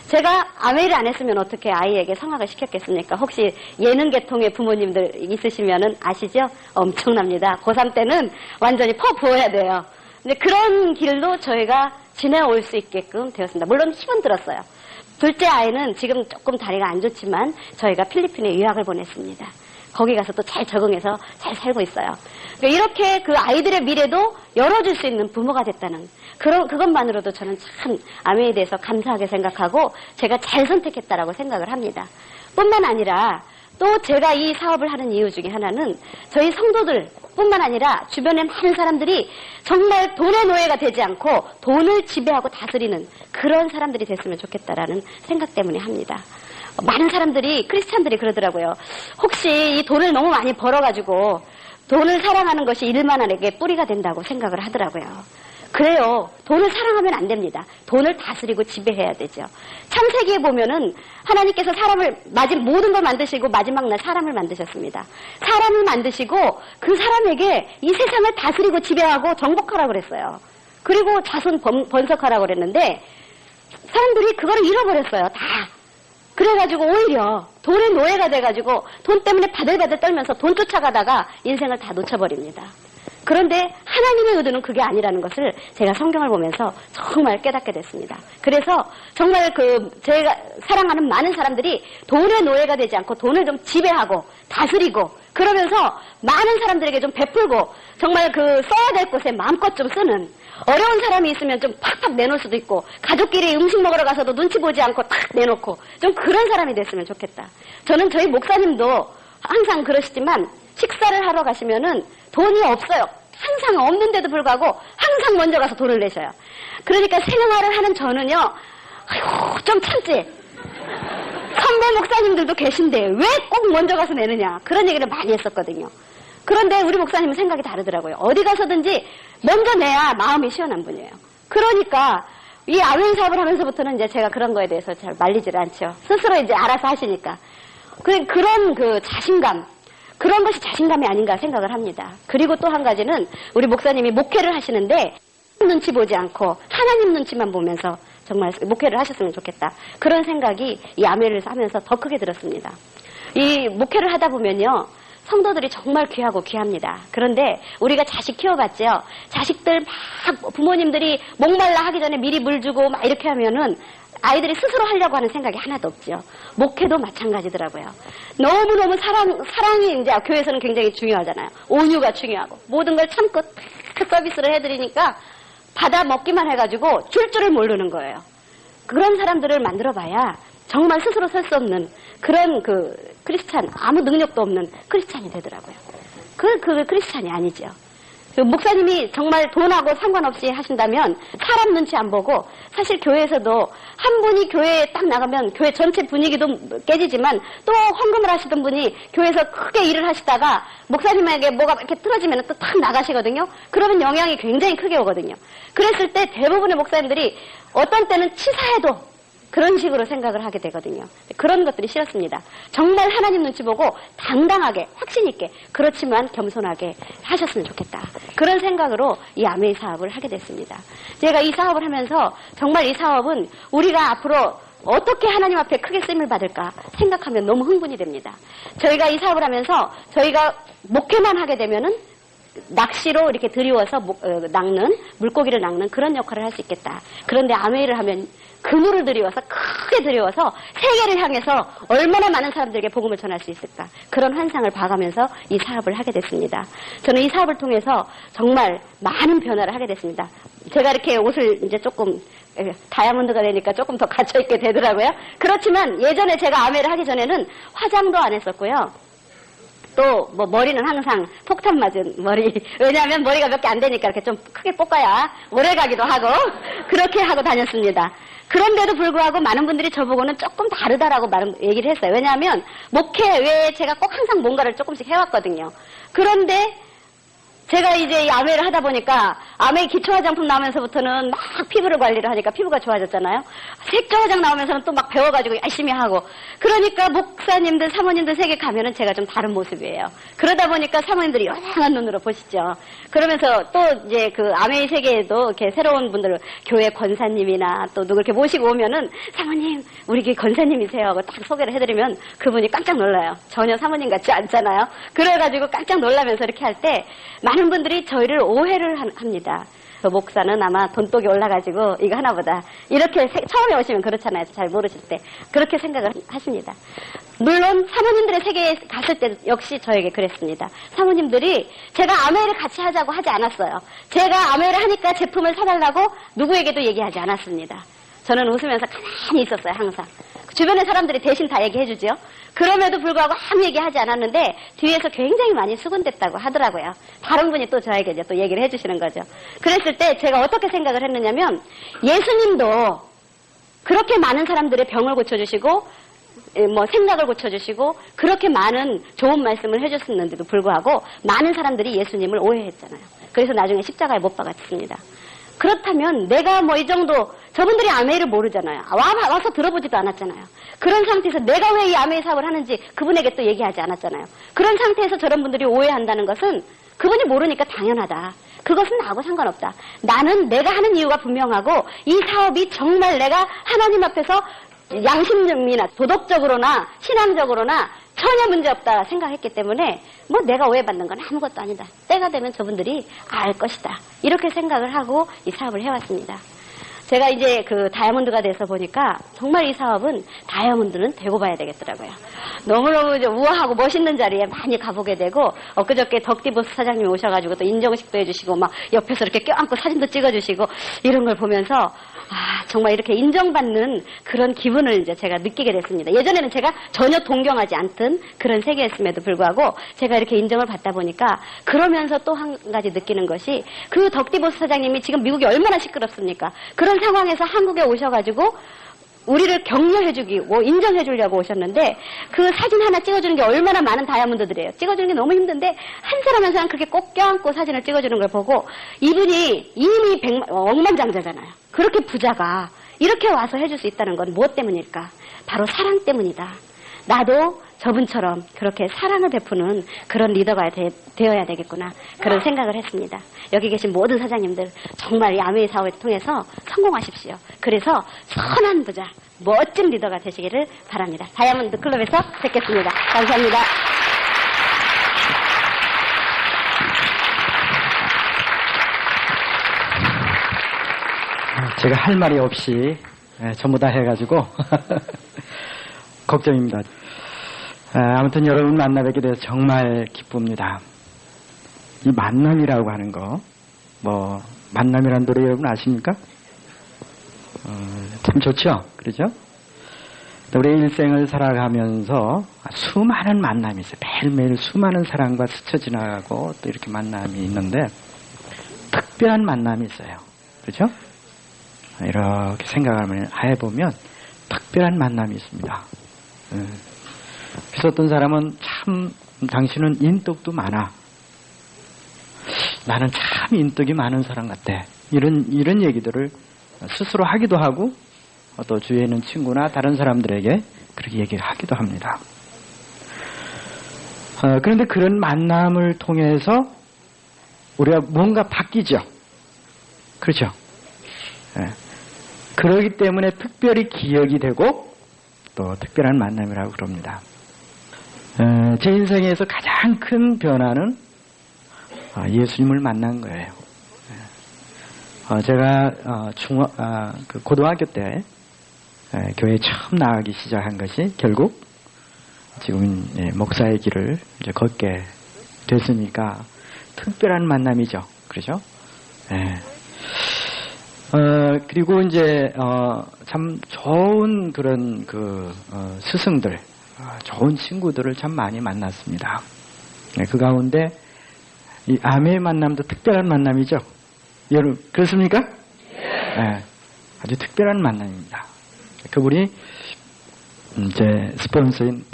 제가 아메이를 안 했으면 어떻게 아이에게 성악을 시켰겠습니까? 혹시 예능 계통의 부모님들 있으시면은 아시죠? 엄청납니다. 고3 때는 완전히 퍼 부어야 돼요. 근데 그런 길로 저희가 지내올 수 있게끔 되었습니다. 물론 힘은 들었어요. 둘째 아이는 지금 조금 다리가 안 좋지만 저희가 필리핀에 유학을 보냈습니다. 거기 가서 또 잘 적응해서 잘 살고 있어요. 그러니까 이렇게 그 아이들의 미래도 열어줄 수 있는 부모가 됐다는 그것만으로도 저는 참 아메이에 대해서 감사하게 생각하고 제가 잘 선택했다라고 생각을 합니다. 뿐만 아니라 또 제가 이 사업을 하는 이유 중에 하나는 저희 성도들 뿐만 아니라 주변에 많은 사람들이 정말 돈의 노예가 되지 않고 돈을 지배하고 다스리는 그런 사람들이 됐으면 좋겠다라는 생각 때문에 합니다. 많은 사람들이 크리스찬들이 그러더라고요. 혹시 이 돈을 너무 많이 벌어가지고 돈을 사랑하는 것이 일만한에게 뿌리가 된다고 생각을 하더라고요. 그래요. 돈을 사랑하면 안 됩니다. 돈을 다스리고 지배해야 되죠. 창세기에 보면은 하나님께서 모든 걸 만드시고 마지막 날 사람을 만드셨습니다. 사람을 만드시고 그 사람에게 이 세상을 다스리고 지배하고 정복하라고 그랬어요. 그리고 자손 번성하라고 그랬는데 사람들이 그거를 잃어버렸어요. 다. 그래가지고 오히려 돈의 노예가 돼가지고 돈 때문에 바들바들 떨면서 돈 쫓아가다가 인생을 다 놓쳐버립니다. 그런데 하나님의 의도는 그게 아니라는 것을 제가 성경을 보면서 정말 깨닫게 됐습니다. 그래서 정말 제가 사랑하는 많은 사람들이 돈의 노예가 되지 않고 돈을 좀 지배하고 다스리고 그러면서 많은 사람들에게 좀 베풀고 정말 써야 될 곳에 마음껏 좀 쓰는 어려운 사람이 있으면 좀 팍팍 내놓을 수도 있고 가족끼리 음식 먹으러 가서도 눈치 보지 않고 탁 내놓고 좀 그런 사람이 됐으면 좋겠다. 저는 저희 목사님도 항상 그러시지만 식사를 하러 가시면은 돈이 없어요. 항상 없는데도 불구하고 항상 먼저 가서 돈을 내셔요. 그러니까 생활을 하는 저는요. 아이고 좀 참지. 선배 목사님들도 계신데 왜 꼭 먼저 가서 내느냐. 그런 얘기를 많이 했었거든요. 그런데 우리 목사님은 생각이 다르더라고요. 어디 가서든지 먼저 내야 마음이 시원한 분이에요. 그러니까 이 아멘 사업을 하면서부터는 이제 제가 그런 거에 대해서 잘 말리질 않죠. 스스로 이제 알아서 하시니까. 그런 자신감, 그런 것이 자신감이 아닌가 생각을 합니다. 그리고 또 한 가지는 우리 목사님이 목회를 하시는데 눈치 보지 않고 하나님 눈치만 보면서 정말 목회를 하셨으면 좋겠다. 그런 생각이 이 아메를 하면서 더 크게 들었습니다. 이 목회를 하다 보면요. 성도들이 정말 귀하고 귀합니다. 그런데 우리가 자식 키워봤죠. 자식들 막 부모님들이 목말라 하기 전에 미리 물 주고 막 이렇게 하면은 아이들이 스스로 하려고 하는 생각이 하나도 없죠. 목회도 마찬가지더라고요. 너무너무 사랑이 이제 교회에서는 굉장히 중요하잖아요. 온유가 중요하고 모든 걸 참고 탁 서비스를 해드리니까 받아 먹기만 해가지고 줄 줄을 모르는 거예요. 그런 사람들을 만들어봐야 정말 스스로 설 수 없는 그런 크리스찬, 아무 능력도 없는 크리스찬이 되더라고요. 그 크리스찬이 아니죠. 목사님이 정말 돈하고 상관없이 하신다면 사람 눈치 안 보고 사실 교회에서도 한 분이 교회에 딱 나가면 교회 전체 분위기도 깨지지만 또 헌금을 하시던 분이 교회에서 크게 일을 하시다가 목사님에게 뭐가 이렇게 틀어지면 또 탁 나가시거든요. 그러면 영향이 굉장히 크게 오거든요. 그랬을 때 대부분의 목사님들이 어떤 때는 치사해도 그런 식으로 생각을 하게 되거든요. 그런 것들이 싫었습니다. 정말 하나님 눈치 보고 당당하게 확신 있게 그렇지만 겸손하게 하셨으면 좋겠다. 그런 생각으로 이 아메이 사업을 하게 됐습니다. 제가 이 사업을 하면서 정말 이 사업은 우리가 앞으로 어떻게 하나님 앞에 크게 쓰임을 받을까 생각하면 너무 흥분이 됩니다. 저희가 이 사업을 하면서 저희가 목회만 하게 되면은 낚시로 이렇게 들이워서 낚는 물고기를 낚는 그런 역할을 할 수 있겠다. 그런데 아메이를 하면 그물을 들이워서 크게 들이워서 세계를 향해서 얼마나 많은 사람들에게 복음을 전할 수 있을까 그런 환상을 봐가면서 이 사업을 하게 됐습니다. 저는 이 사업을 통해서 정말 많은 변화를 하게 됐습니다. 제가 이렇게 옷을 이제 조금 다이아몬드가 되니까 조금 더 갇혀있게 되더라고요. 그렇지만 예전에 제가 아메이를 하기 전에는 화장도 안 했었고요. 또 머리는 항상 폭탄 맞은 머리. 왜냐하면 머리가 몇 개 안 되니까 이렇게 좀 크게 볶아야 오래 가기도 하고 그렇게 하고 다녔습니다. 그런데도 불구하고 많은 분들이 저보고는 조금 다르다라고 얘기를 했어요. 왜냐하면 목회 외에 제가 꼭 항상 뭔가를 조금씩 해왔거든요. 그런데 제가 이제 이 아메이를 하다 보니까 아메이 기초 화장품 나오면서부터는 막 피부를 관리를 하니까 피부가 좋아졌잖아요. 색조 화장 나오면서는 또 막 배워가지고 열심히 하고 그러니까 목사님들 사모님들 세계 가면은 제가 좀 다른 모습이에요. 그러다 보니까 사모님들이 요상한 눈으로 보시죠. 그러면서 또 이제 그 아메이 세계에도 이렇게 새로운 분들 교회 권사님이나 또 누구 이렇게 모시고 오면은 사모님 우리 교회 권사님이세요 하고 딱 소개를 해드리면 그분이 깜짝 놀라요. 전혀 사모님 같지 않잖아요. 그래가지고 깜짝 놀라면서 이렇게 할 때 많은 분들이 저희를 오해를 합니다. 그 목사는 아마 돈독이 올라가지고 이거 하나보다 이렇게 처음에 오시면 그렇잖아요. 잘 모르실 때 그렇게 생각을 하십니다. 물론 사모님들의 세계에 갔을 때 역시 저에게 그랬습니다. 사모님들이 제가 아메이를 같이 하자고 하지 않았어요. 제가 아메이를 하니까 제품을 사달라고 누구에게도 얘기하지 않았습니다. 저는 웃으면서 가만히 있었어요. 항상. 주변의 사람들이 대신 다 얘기해주죠. 그럼에도 불구하고 아무 얘기하지 않았는데 뒤에서 굉장히 많이 수군댔다고 하더라고요. 다른 분이 또 저에게 이제 또 얘기를 해주시는 거죠. 그랬을 때 제가 어떻게 생각을 했느냐면 예수님도 그렇게 많은 사람들의 병을 고쳐주시고 생각을 고쳐주시고 그렇게 많은 좋은 말씀을 해줬었는데도 불구하고 많은 사람들이 예수님을 오해했잖아요. 그래서 나중에 십자가에 못 박았습니다. 그렇다면 내가 이 정도 저분들이 아메이를 모르잖아요. 와서 들어보지도 않았잖아요. 그런 상태에서 내가 왜 이 아메이 사업을 하는지 그분에게 또 얘기하지 않았잖아요. 그런 상태에서 저런 분들이 오해한다는 것은 그분이 모르니까 당연하다. 그것은 나하고 상관없다. 나는 내가 하는 이유가 분명하고 이 사업이 정말 내가 하나님 앞에서 양심이나 도덕적으로나 신앙적으로나 전혀 문제없다 생각했기 때문에 내가 오해받는 건 아무것도 아니다. 때가 되면 저분들이 알 것이다. 이렇게 생각을 하고 이 사업을 해왔습니다. 제가 이제 그 다이아몬드가 돼서 보니까 정말 이 사업은 다이아몬드는 되고 봐야 되겠더라고요. 너무너무 우아하고 멋있는 자리에 많이 가보게 되고 엊그저께 덕디보스 사장님이 오셔가지고 또 인정식도 해주시고 막 옆에서 이렇게 껴안고 사진도 찍어주시고 이런 걸 보면서 정말 이렇게 인정받는 그런 기분을 이제 제가 느끼게 됐습니다. 예전에는 제가 전혀 동경하지 않던 그런 세계였음에도 불구하고 제가 이렇게 인정을 받다 보니까 그러면서 또 한 가지 느끼는 것이 그 덕디보스 사장님이 지금 미국이 얼마나 시끄럽습니까? 그런 상황에서 한국에 오셔가지고 우리를 격려해주기, 인정해주려고 오셨는데 그 사진 하나 찍어주는 게 얼마나 많은 다이아몬드들이에요. 찍어주는 게 너무 힘든데 한 사람 한 사람 그렇게 꼭 껴안고 사진을 찍어주는 걸 보고 이분이 이미 억만장자잖아요. 그렇게 부자가 이렇게 와서 해줄 수 있다는 건 무엇 때문일까? 바로 사랑 때문이다. 나도 저분처럼 그렇게 사랑을 베푸는 그런 리더가 되어야 되겠구나 그런 생각을 했습니다. 여기 계신 모든 사장님들 정말 이 아메이 사업을 통해서 성공하십시오. 그래서 선한 부자, 멋진 리더가 되시기를 바랍니다. 다이아몬드 클럽에서 뵙겠습니다. 감사합니다. 제가 할 말이 없이 전부 다 해가지고 걱정입니다. 아무튼 여러분 만나뵙게 돼서 정말 기쁩니다. 이 만남이라고 하는 거, 만남이란 노래 여러분 아십니까? 참 좋죠? 그러죠? 우리 일생을 살아가면서 수많은 만남이 있어요. 매일매일 수많은 사람과 스쳐 지나가고 또 이렇게 만남이 있는데 특별한 만남이 있어요. 그렇죠? 이렇게 생각을 해보면 특별한 만남이 있습니다. 그래서 어떤 사람은 참 당신은 인덕도 많아. 나는 참 인덕이 많은 사람 같아. 이런 얘기들을 스스로 하기도 하고 또 주위에 있는 친구나 다른 사람들에게 그렇게 얘기를 하기도 합니다. 그런데 그런 만남을 통해서 우리가 뭔가 바뀌죠. 그렇죠? 그러기 때문에 특별히 기억이 되고 또 특별한 만남이라고 그럽니다. 제 인생에서 가장 큰 변화는 예수님을 만난 거예요. 제가 고등학교 때 교회에 처음 나가기 시작한 것이 결국 지금 목사의 길을 이제 걷게 됐으니까 특별한 만남이죠. 그렇죠? 그리고 이제 참 좋은 그런 스승들, 좋은 친구들을 참 많이 만났습니다. 그 가운데 이 아메의 만남도 특별한 만남이죠. 여러분 그렇습니까? 네, 아주 특별한 만남입니다. 그분이 제 스폰서인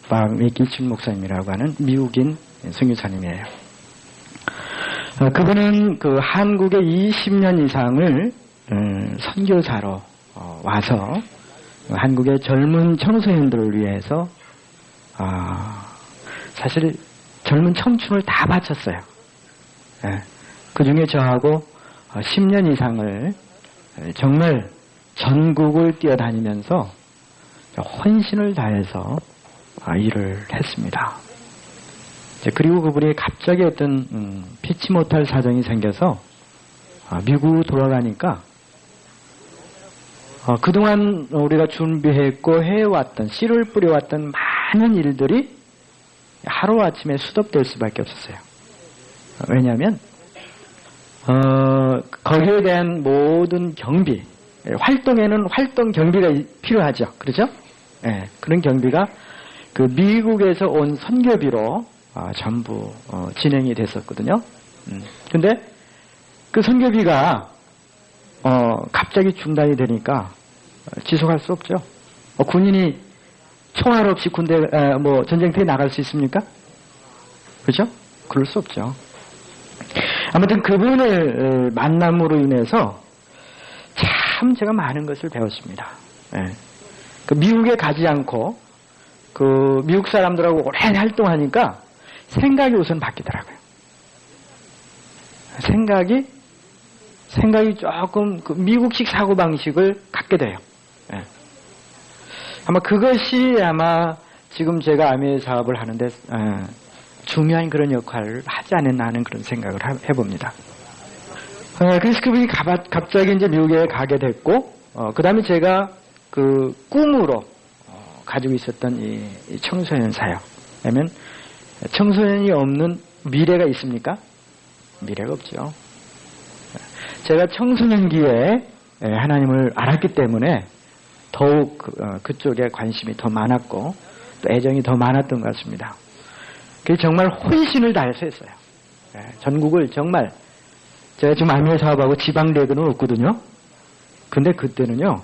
박메기춘 목사님이라고 하는 미국인 선교사님이에요. 그분은 한국에 20년 이상을 선교사로 와서 한국의 젊은 청소년들을 위해서 사실 젊은 청춘을 다 바쳤어요. 그 중에 저하고 10년 이상을 정말 전국을 뛰어다니면서 헌신을 다해서 일을 했습니다. 그리고 그분이 갑자기 어떤 피치 못할 사정이 생겨서 미국으로 돌아가니까 그동안 우리가 준비했고 해왔던 씨를 뿌려왔던 많은 일들이 하루아침에 수덕될 수밖에 없었어요. 왜냐하면 거기에 대한 모든 경비, 활동에는 활동 경비가 필요하죠. 그렇죠? 그런 경비가 그 미국에서 온 선교비로 전부 진행이 됐었거든요. 근데 그 선교비가 갑자기 중단이 되니까 지속할 수 없죠. 군인이 총알 없이 군대 전쟁터에 나갈 수 있습니까? 그렇죠? 그럴 수 없죠. 아무튼 그분을 만남으로 인해서 참 제가 많은 것을 배웠습니다. 그 미국에 가지 않고 그 미국 사람들하고 오래 활동하니까 생각이 우선 바뀌더라고요. 생각이 조금 그 미국식 사고방식을 갖게 돼요. 아마 그것이 지금 제가 아메 사업을 하는데 중요한 그런 역할을 하지 않았나 하는 그런 생각을 해봅니다. 그래서 그분이 갑자기 이제 미국에 가게 됐고, 그 다음에 제가 그 꿈으로 가지고 있었던 이 청소년 사역. 왜냐면 청소년이 없는 미래가 있습니까? 미래가 없죠. 제가 청소년기에 하나님을 알았기 때문에 더욱 그쪽에 관심이 더 많았고 또 애정이 더 많았던 것 같습니다. 그래서 정말 혼신을 다해서 했어요. 전국을 정말 제가 지금 아미의 사업하고 지방 레그는 없거든요. 근데 그때는요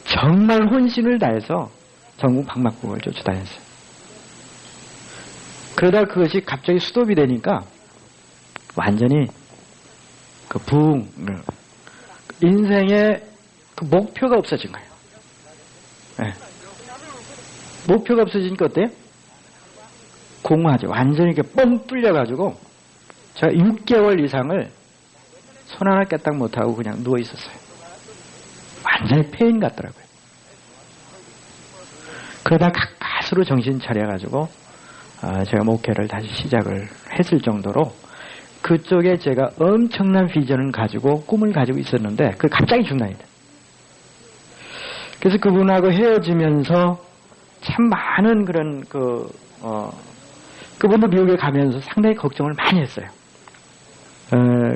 정말 혼신을 다해서 전국 방방곡곡을 쫓아다녔어요. 그러다 그것이 갑자기 스톱이 되니까 완전히 그 인생의 그 목표가 없어진 거예요. 목표가 없어지니까 어때요? 공허하죠. 완전히 이렇게 뻥 뚫려가지고 제가 6개월 이상을 손 하나 깨딱 못하고 그냥 누워 있었어요. 완전히 폐인 같더라고요. 그러다 가까스로 정신 차려가지고 제가 목회를 다시 시작을 했을 정도로 그쪽에 제가 엄청난 비전을 가지고 꿈을 가지고 있었는데 그 갑자기 중단이 돼. 그래서 그분하고 헤어지면서 참 많은 그런 그분도 미국에 가면서 상당히 걱정을 많이 했어요.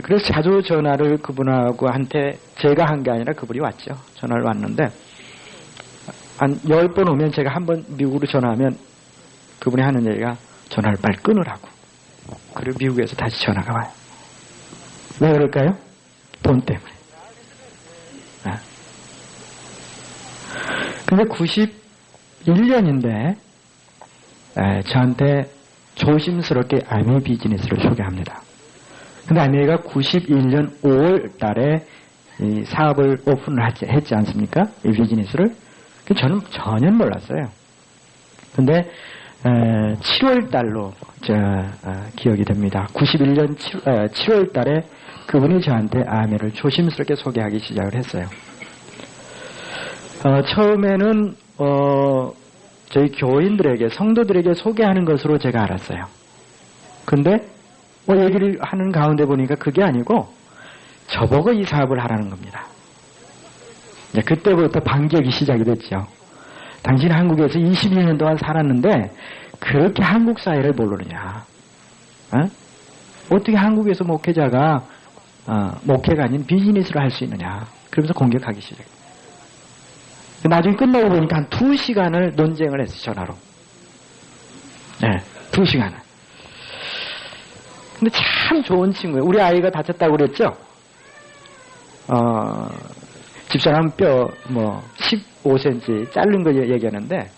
그래서 자주 전화를 그분하고 한테 제가 한 게 아니라 그분이 왔죠. 전화를 왔는데 한 10번 오면 제가 한 번 미국으로 전화하면 그분이 하는 얘기가 전화를 빨리 끊으라고. 그리고 미국에서 다시 전화가 와요. 왜 그럴까요? 돈 때문에. 근데 91년인데 저한테 조심스럽게 아미 비즈니스를 소개합니다. 근데 아미가 91년 5월 달에 이 사업을 오픈을 했지 않습니까? 이 비즈니스를. 저는 전혀 몰랐어요. 근데 7월 달로 기억이 됩니다. 91년 7월 달에 그분이 저한테 아미를 조심스럽게 소개하기 시작을 했어요. 처음에는 저희 교인들에게 성도들에게 소개하는 것으로 제가 알았어요. 근데 얘기를 하는 가운데 보니까 그게 아니고 저보고 이 사업을 하라는 겁니다. 이제 그때부터 반격이 시작이 됐죠. 당신 한국에서 22년 동안 살았는데 그렇게 한국 사회를 모르느냐? 어떻게 한국에서 목회자가 목회가 아닌 비즈니스를 할 수 있느냐? 그러면서 공격하기 시작해요. 나중에 끝나고 보니까 한 2시간을 논쟁을 했어요, 전화로. 네, 2시간을. 근데 참 좋은 친구예요. 우리 아이가 다쳤다고 그랬죠? 집사람 뼈, 15cm 자른 거 얘기하는데,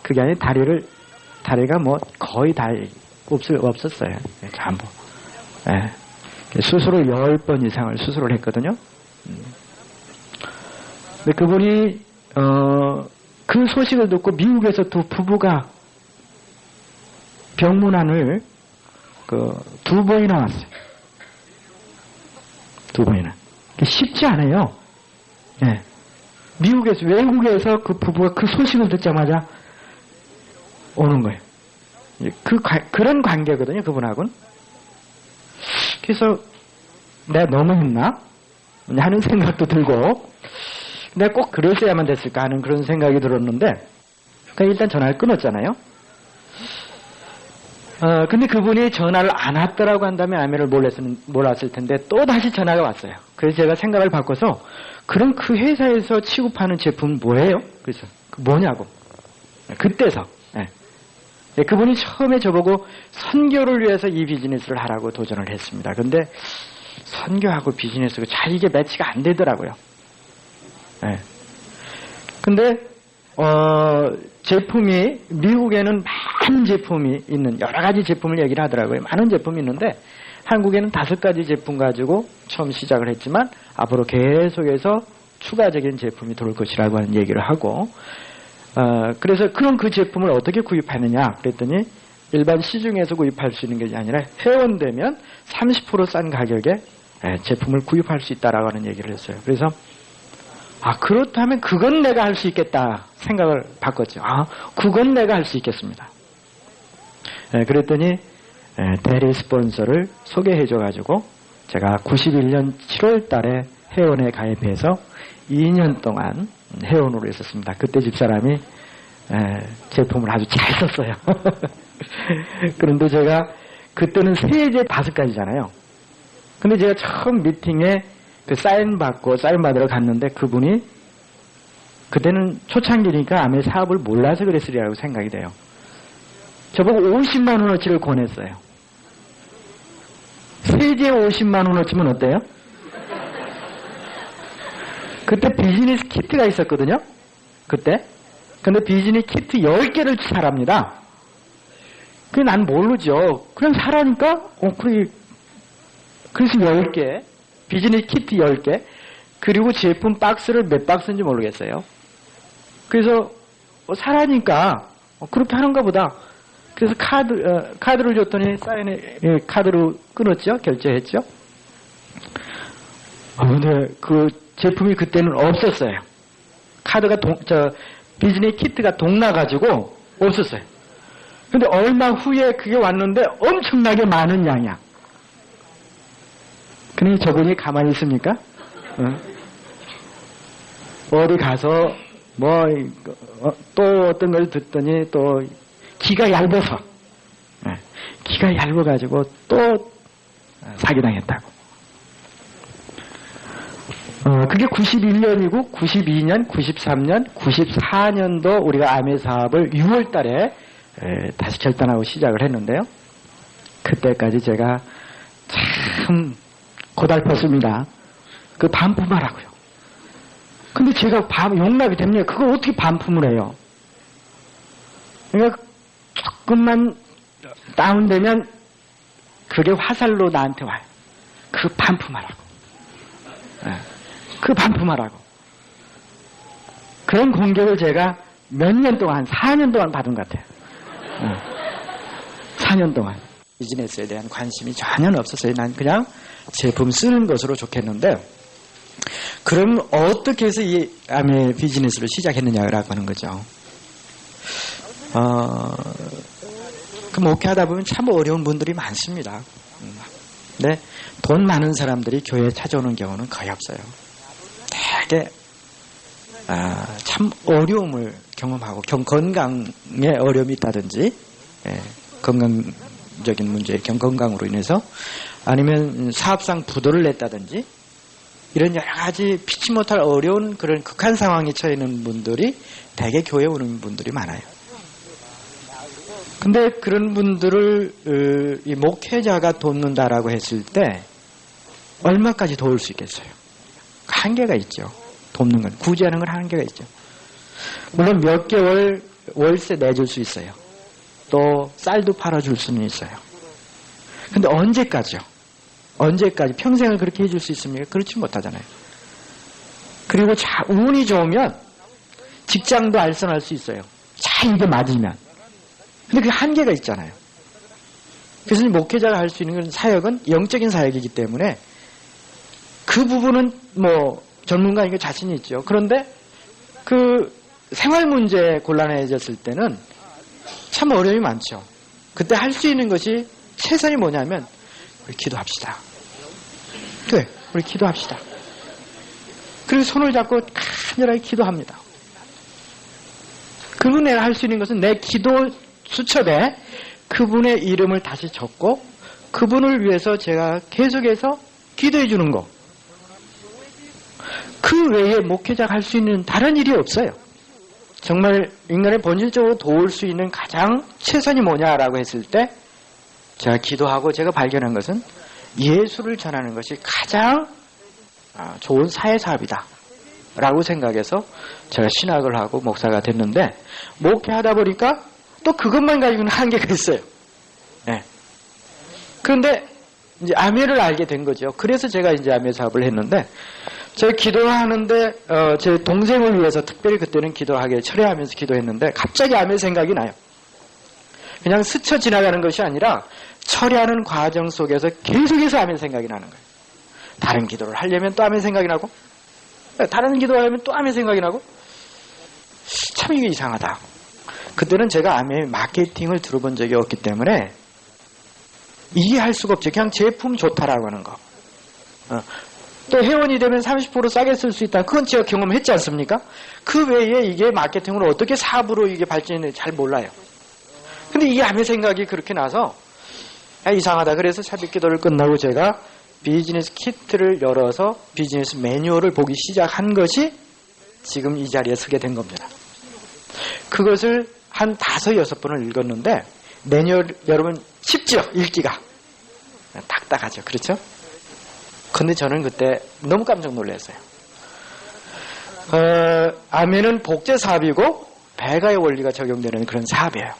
그게 아니라 다리가 거의 다 없었어요. 전부. 네. 수술을 10번 이상을 수술을 했거든요. 근데 그분이, 그 소식을 듣고 미국에서 두 부부가 병문안을 2번이나 왔어요. 2번이나. 쉽지 않아요. 네. 외국에서 그 부부가 그 소식을 듣자마자 오는 거예요. 그런 관계거든요, 그분하고는. 그래서 내가 너무했나? 하는 생각도 들고, 내가 꼭 그랬어야만 됐을까 하는 그런 생각이 들었는데, 그러니까 일단 전화를 끊었잖아요. 근데 그분이 전화를 안 왔더라고 한다면 아멘을 몰랐을 텐데, 또 다시 전화가 왔어요. 그래서 제가 생각을 바꿔서, 그럼 그 회사에서 취급하는 제품은 뭐예요? 그래서, 뭐냐고. 그때서, 그분이 처음에 저보고 선교를 위해서 이 비즈니스를 하라고 도전을 했습니다. 근데, 선교하고 비즈니스가 잘 이게 매치가 안 되더라고요. 근데, 제품이, 미국에는 많은 제품이 있는, 여러 가지 제품을 얘기를 하더라고요. 많은 제품이 있는데, 한국에는 5가지 제품 가지고 처음 시작을 했지만, 앞으로 계속해서 추가적인 제품이 들어올 것이라고 하는 얘기를 하고, 그래서 그럼 그 제품을 어떻게 구입하느냐? 그랬더니, 일반 시중에서 구입할 수 있는 게 아니라, 회원되면 30% 싼 가격에 제품을 구입할 수 있다라고 하는 얘기를 했어요. 그래서, 그렇다면 그건 내가 할 수 있겠다 생각을 바꿨죠. 그건 내가 할 수 있겠습니다. 그랬더니 대리 스폰서를 소개해줘가지고 제가 91년 7월 달에 회원에 가입해서 2년 동안 회원으로 있었습니다. 그때 집사람이 제품을 아주 잘 썼어요. 그런데 제가 그때는 세제 5가지잖아요. 근데 제가 처음 미팅에 그 사인 받으러 갔는데 그분이 그때는 초창기니까 아마 사업을 몰라서 그랬으리라고 생각이 돼요. 저보고 50만 원어치를 권했어요. 세제 50만 원어치면 어때요? 그때 비즈니스 키트가 있었거든요. 그때. 근데 비즈니스 키트 10개를 사랍니다. 그게 난 모르죠. 그냥 사라니까 그래서 10개. 비즈니스 키트 10개, 그리고 제품 박스를 몇 박스인지 모르겠어요. 그래서 사라니까 그렇게 하는가 보다. 그래서 카드를 줬더니 카드로 끊었죠. 결제했죠. 근데 그 제품이 그때는 없었어요. 카드가 비즈니스 키트가 동나가지고 없었어요. 근데 얼마 후에 그게 왔는데 엄청나게 많은 양이야. 근데 저분이 가만히 있습니까? 어디 가서 또 어떤 걸 듣더니 또 기가 얇아서 기가 얇아가지고 또 사기당했다고. 그게 91년이고 92년, 93년, 94년도 우리가 아메 사업을 6월 달에 다시 결단하고 시작을 했는데요. 그때까지 제가 참 고달팠습니다. 그 반품하라고요. 근데 제가 용납이 됩니까? 그걸 어떻게 반품을 해요? 그러니까 조금만 다운되면 그게 화살로 나한테 와요. 그 반품하라고. 그 반품하라고. 그런 공격을 제가 몇 년 동안, 4년 동안 받은 것 같아요. 4년 동안. 비즈니스에 대한 관심이 전혀 없었어요. 난 그냥 제품 쓰는 것으로 좋겠는데, 그럼 어떻게 해서 이 아메 비즈니스를 시작했느냐라고 하는 거죠. 그 목회하다 보면 참 어려운 분들이 많습니다. 근데 돈 많은 사람들이 교회에 찾아오는 경우는 거의 없어요. 되게 참 어려움을 경험하고 건강에 어려움이 있다든지 건강적인 문제, 건강으로 인해서 아니면 사업상 부도를 냈다든지 이런 여러 가지 피치 못할 어려운 그런 극한 상황에 처해 있는 분들이 대개 교회에 오는 분들이 많아요. 근데 그런 분들을 이 목회자가 돕는다라고 했을 때 얼마까지 도울 수 있겠어요? 한계가 있죠. 돕는 건, 구제하는 건 한계가 있죠. 물론 몇 개월 월세 내줄 수 있어요. 또 쌀도 팔아줄 수는 있어요. 근데 언제까지요? 언제까지 평생을 그렇게 해줄 수 있습니까? 그렇지 못하잖아요. 그리고 운이 좋으면 직장도 알선할 수 있어요. 잘 이게 맞으면. 근데 그 한계가 있잖아요. 그래서 목회자가 할 수 있는 사역은 영적인 사역이기 때문에 그 부분은 전문가이니까 자신이 있죠. 그런데 그 생활 문제 곤란해졌을 때는 참 어려움이 많죠. 그때 할 수 있는 것이 최선이 뭐냐면 우리 기도합시다. 그래, 우리 기도합시다. 그리고 손을 잡고 간절하게 기도합니다. 그리고 내가 할 수 있는 것은 내 기도 수첩에 그분의 이름을 다시 적고 그분을 위해서 제가 계속해서 기도해 주는 거. 그 외에 목회자가 할 수 있는 다른 일이 없어요. 정말 인간의 본질적으로 도울 수 있는 가장 최선이 뭐냐라고 했을 때 제가 기도하고 제가 발견한 것은 예수를 전하는 것이 가장 좋은 사회사업이다 라고 생각해서 제가 신학을 하고 목사가 됐는데 목회하다 보니까 또 그것만 가지고는 한계가 있어요. 네. 그런데 이제 아메를 알게 된 거죠. 그래서 제가 이제 아메 사업을 했는데 제가 기도하는데 제 동생을 위해서 특별히 그때는 기도하게 철회하면서 기도했는데 갑자기 아메 생각이 나요. 그냥 스쳐 지나가는 것이 아니라 철회하는 과정 속에서 계속해서 아메 생각이 나는 거예요. 다른 기도를 하려면 또 아메 생각이 나고 다른 기도를 하려면 또 아메 생각이 나고 참 이게 이상하다. 그때는 제가 아메 마케팅을 들어본 적이 없기 때문에 이해할 수가 없죠. 그냥 제품 좋다라고 하는 거. 또 회원이 되면 30% 싸게 쓸 수 있다. 그건 제가 경험했지 않습니까? 그 외에 이게 마케팅으로 어떻게 사업으로 이게 발전이 잘 몰라요. 근데 이 아메 생각이 그렇게 나서 이상하다. 그래서 삽입 기도를 끝나고 제가 비즈니스 키트를 열어서 비즈니스 매뉴얼을 보기 시작한 것이 지금 이 자리에 서게 된 겁니다. 그것을 한 5-6번을 읽었는데 매뉴얼 여러분 쉽죠? 읽기가. 딱딱하죠. 그렇죠? 근데 저는 그때 너무 깜짝 놀랐어요. 아메는 복제 사업이고 배가의 원리가 적용되는 그런 사업이에요.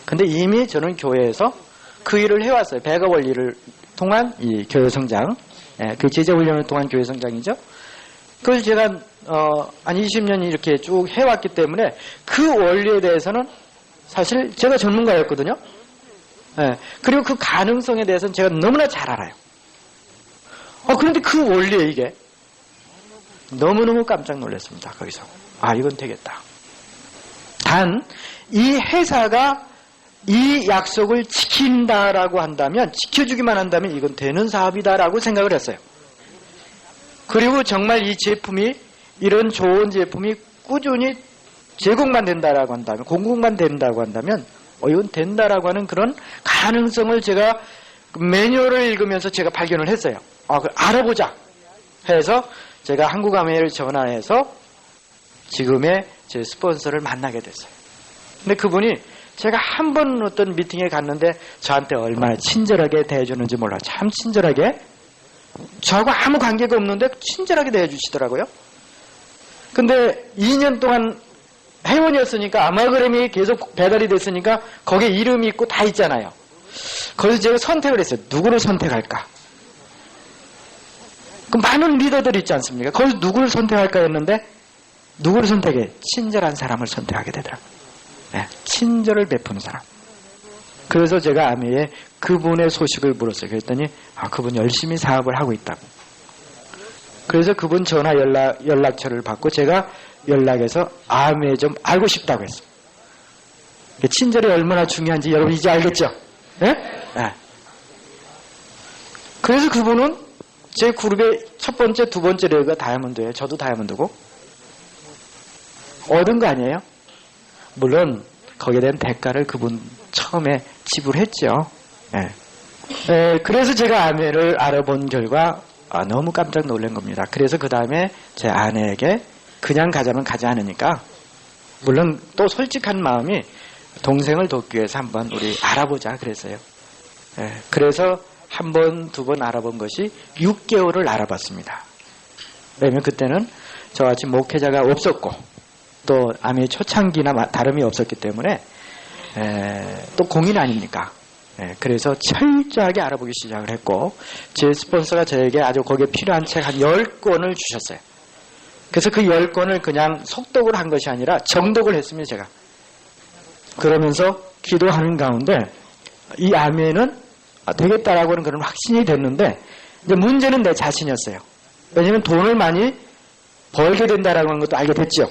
근데 이미 저는 교회에서 그 일을 해왔어요. 배가 원리를 통한 이 교회 성장, 그 제자 훈련을 통한 교회 성장이죠. 그걸 제가 한 20년 이렇게 쭉 해왔기 때문에 그 원리에 대해서는 사실 제가 전문가였거든요. 예, 그리고 그 가능성에 대해서는 제가 너무나 잘 알아요. 그런데 그 원리에 이게 너무너무 깜짝 놀랐습니다. 거기서. 이건 되겠다. 단, 이 회사가 이 약속을 지킨다라고 한다면, 지켜주기만 한다면 이건 되는 사업이다라고 생각을 했어요. 그리고 정말 이 제품이, 이런 좋은 제품이 꾸준히 제공만 된다라고 한다면, 공급만 된다고 한다면, 이건 된다라고 하는 그런 가능성을 제가 매뉴얼을 읽으면서 제가 발견을 했어요. 알아보자 해서 제가 한국아메를 전화해서 지금의 제 스폰서를 만나게 됐어요. 근데 그분이 제가 한 번 어떤 미팅에 갔는데 저한테 얼마나 친절하게 대해주는지 몰라요. 참 친절하게. 저하고 아무 관계가 없는데 친절하게 대해주시더라고요. 근데 2년 동안 회원이었으니까 아마그램이 계속 배달이 됐으니까 거기에 이름이 있고 다 있잖아요. 거기서 제가 선택을 했어요. 누구를 선택할까? 그 많은 리더들이 있지 않습니까? 거기서 누구를 선택할까 했는데 누구를 선택해? 친절한 사람을 선택하게 되더라고요. 네, 친절을 베푸는 사람. 그래서 제가 아메에 그분의 소식을 물었어요. 그랬더니 그분 열심히 사업을 하고 있다고. 그래서 그분 전화 연락처를 받고 제가 연락해서 아메 좀 알고 싶다고 했어요. 친절이 얼마나 중요한지 여러분 이제 알겠죠? 네? 네. 그래서 그분은 제 그룹의 첫 번째, 두 번째 레그가 다이아몬드예요. 저도 다이아몬드고. 얻은 거 아니에요? 물론 거기에 대한 대가를 그분 처음에 지불했죠. 네. 그래서 제가 아내를 알아본 결과 너무 깜짝 놀란 겁니다. 그래서 그 다음에 제 아내에게 그냥 가자면 가지 않으니까 물론 또 솔직한 마음이 동생을 돕기 위해서 한번 우리 알아보자 그랬어요. 그래서 한 번, 두 번 알아본 것이 6개월을 알아봤습니다. 왜냐면 그때는 저같이 목회자가 없었고 또 아메 초창기나 다름이 없었기 때문에 또 공인 아닙니까? 그래서 철저하게 알아보기 시작을 했고 제 스폰서가 저에게 아주 거기에 필요한 책 한 10권을 주셨어요. 그래서 그 10권을 그냥 속독을 한 것이 아니라 정독을 했습니다. 제가. 그러면서 기도하는 가운데 이 아메는 되겠다라고 하는 그런 확신이 됐는데 이제 문제는 내 자신이었어요. 왜냐하면 돈을 많이 벌게 된다라고 하는 것도 알게 됐죠.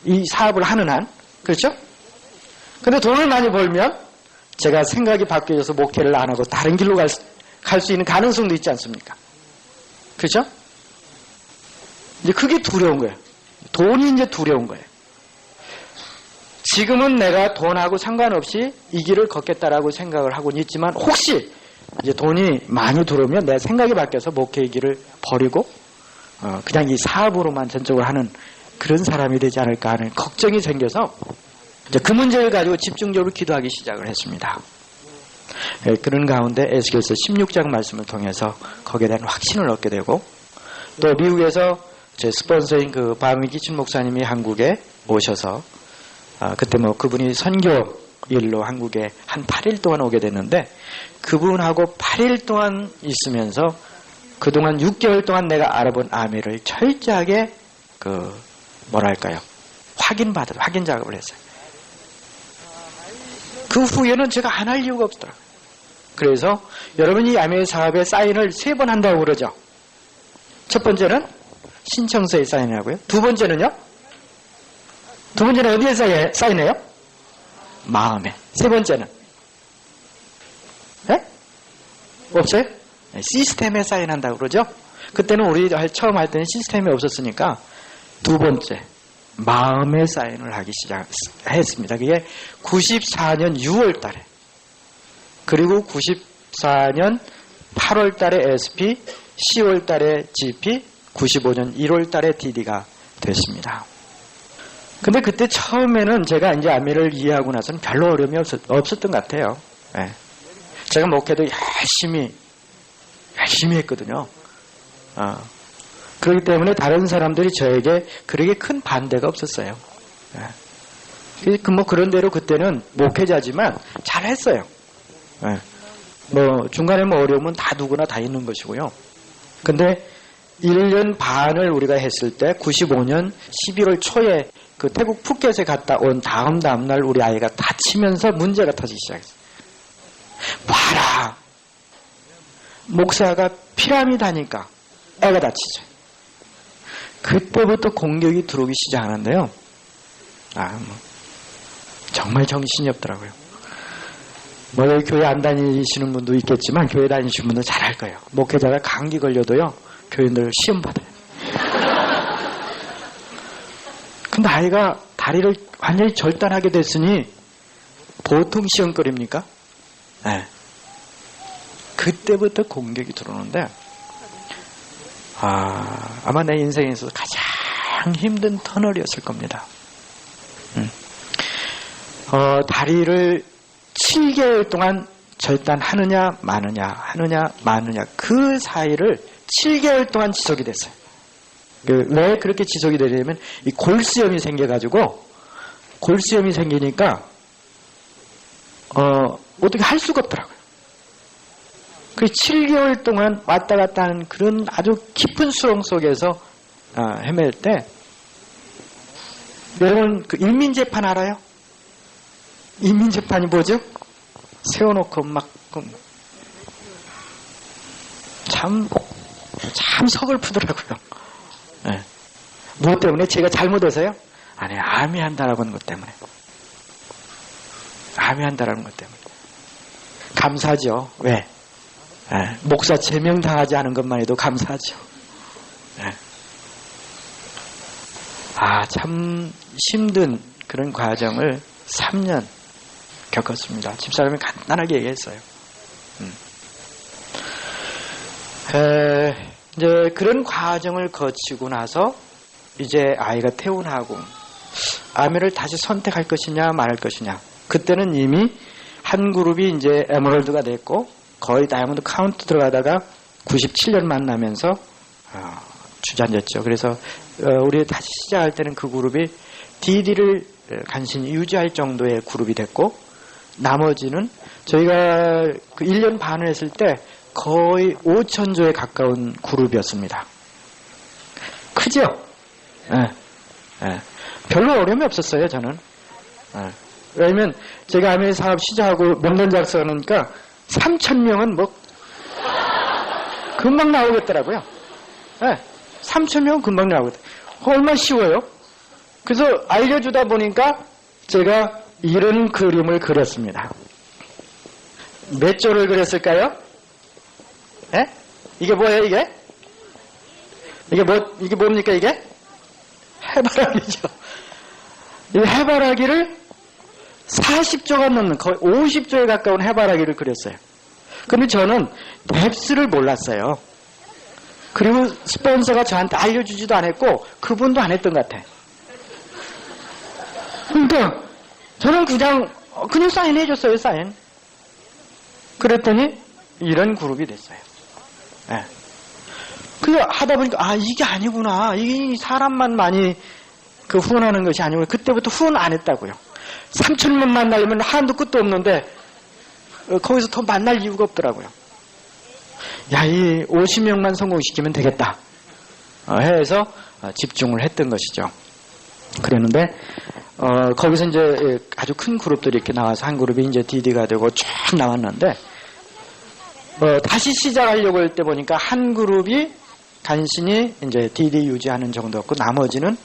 이 사업을 하는 한. 그렇죠? 근데 돈을 많이 벌면 제가 생각이 바뀌어져서 목회를 안 하고 다른 길로 갈 수 있는 가능성도 있지 않습니까? 그렇죠? 이제 그게 두려운 거예요. 돈이 이제 두려운 거예요. 지금은 내가 돈하고 상관없이 이 길을 걷겠다라고 생각을 하고는 있지만 혹시 이제 돈이 많이 들어오면 내 생각이 바뀌어서 목회의 길을 버리고 그냥 이 사업으로만 전적으로 하는 그런 사람이 되지 않을까 하는 걱정이 생겨서 이제 그 문제를 가지고 집중적으로 기도하기 시작을 했습니다. 그런 가운데 에스겔서 16장 말씀을 통해서 거기에 대한 확신을 얻게 되고 또 미국에서 제 스폰서인 그 바미기춘 목사님이 한국에 오셔서 그때 그분이 선교 일로 한국에 한 8일 동안 오게 됐는데 그분하고 8일 동안 있으면서 그동안 6개월 동안 내가 알아본 아메를 철저하게 확인 작업을 했어요. 그 후에는 제가 안 할 이유가 없더라고요. 그래서 여러분이 이 아메 사업에 사인을 3번 한다고 그러죠. 첫 번째는 신청서에 사인하고요. 두 번째는요? 두 번째는 어디에 사인해요? 마음에. 세 번째는? 네? 없어요? 네, 시스템에 사인한다고 그러죠? 그때는 우리 처음 할 때는 시스템이 없었으니까 두 번째, 마음에 사인을 하기 시작했습니다. 그게 94년 6월 달에. 그리고 94년 8월 달에 SP, 10월 달에 GP, 95년 1월 달에 DD가 됐습니다. 근데 그때 처음에는 제가 이제 아메를 이해하고 나서는 별로 어려움이 없었던 것 같아요. 네. 제가 목회도 열심히 했거든요. 그렇기 때문에 다른 사람들이 저에게 그렇게 큰 반대가 없었어요. 네. 그런 대로 그때는 목회자지만 잘했어요. 네. 중간에 어려움은 다 누구나 다 있는 것이고요. 근데 1년 반을 우리가 했을 때 95년 11월 초에 그 태국 푸켓에 갔다 온 다음 날 우리 아이가 다치면서 문제가 터지기 시작했어요. 봐라. 목사가 피라미드 하니까 애가 다치죠. 그때부터 공격이 들어오기 시작하는데요. 정말 정신이 없더라고요. 여기 교회 안 다니시는 분도 있겠지만 교회 다니시는 분도 잘 알 거예요. 목회자가 감기 걸려도요. 교인들 시험 받아요. 근데 아이가 다리를 완전히 절단하게 됐으니 보통 시험거리입니까? 네. 그때부터 공격이 들어오는데 아마 내 인생에서 가장 힘든 터널이었을 겁니다. 다리를 7개월 동안 절단하느냐 마느냐 그 사이를 7개월 동안 지속이 됐어요. 왜 그렇게 지속이 되냐면 이 골수염이 생겨가지고 골수염이 생기니까 어떻게 할 수가 없더라고요. 그 7개월 동안 왔다 갔다 하는 그런 아주 깊은 수렁 속에서 헤맬 때 여러분 그 인민재판 알아요? 인민재판이 뭐죠? 세워놓고 막 참 서글프더라고요. 네. 무엇 때문에? 제가 잘못해서요? 아니, 암이한다라는 것 때문에. 암이한다라는 것 때문에. 감사하죠. 왜? 네. 목사 제명당하지 않은 것만 해도 감사하죠. 네. 참 힘든 그런 과정을 3년 겪었습니다. 집사람이 간단하게 얘기했어요. 이제 그런 과정을 거치고 나서 이제 아이가 퇴원하고 아미를 다시 선택할 것이냐 말할 것이냐. 그때는 이미 한 그룹이 이제 에메랄드가 됐고 거의 다이아몬드 카운트 들어가다가 97년 만나면서 주저앉았죠. 그래서 우리 다시 시작할 때는 그 그룹이 DD를 간신히 유지할 정도의 그룹이 됐고 나머지는 저희가 그 1년 반을 했을 때 거의 5,000조에 가까운 그룹이었습니다. 크죠? 네. 별로 어려움이 없었어요, 저는. 왜냐면 제가 아메 사업 시작하고 명단 작성하니까 3,000명은 뭐 금방 나오겠더라고요. 3,000명은 금방 나오겠더라고요. 얼마나 쉬워요? 그래서 알려주다 보니까 제가 이런 그림을 그렸습니다. 몇 조를 그렸을까요? 이게 뭐예요, 이게? 이게 뭡니까, 이게? 해바라기죠. 이 해바라기를 40조가 넘는 거의 50조에 가까운 해바라기를 그렸어요. 근데 저는 뎁스를 몰랐어요. 그리고 스폰서가 저한테 알려주지도 않았고 그분도 안 했던 것 같아. 그러니까 저는 그냥 사인해줬어요, 사인. 그랬더니 이런 그룹이 됐어요. 네. 그래서 하다 보니까 이게 아니구나. 이게 사람만 많이 그 후원하는 것이 아니구나. 그때부터 후원 안 했다고요. 3,000명 만나려면 한도 끝도 없는데 거기서 더 만날 이유가 없더라고요. 이 50명만 성공시키면 되겠다 해서 집중을 했던 것이죠. 그랬는데 거기서 이제 아주 큰 그룹들이 이렇게 나와서 한 그룹이 이제 DD가 되고 쭉 나왔는데 다시 시작하려고 할 때 보니까 한 그룹이 간신히 이제 DD 유지하는 정도였고 나머지는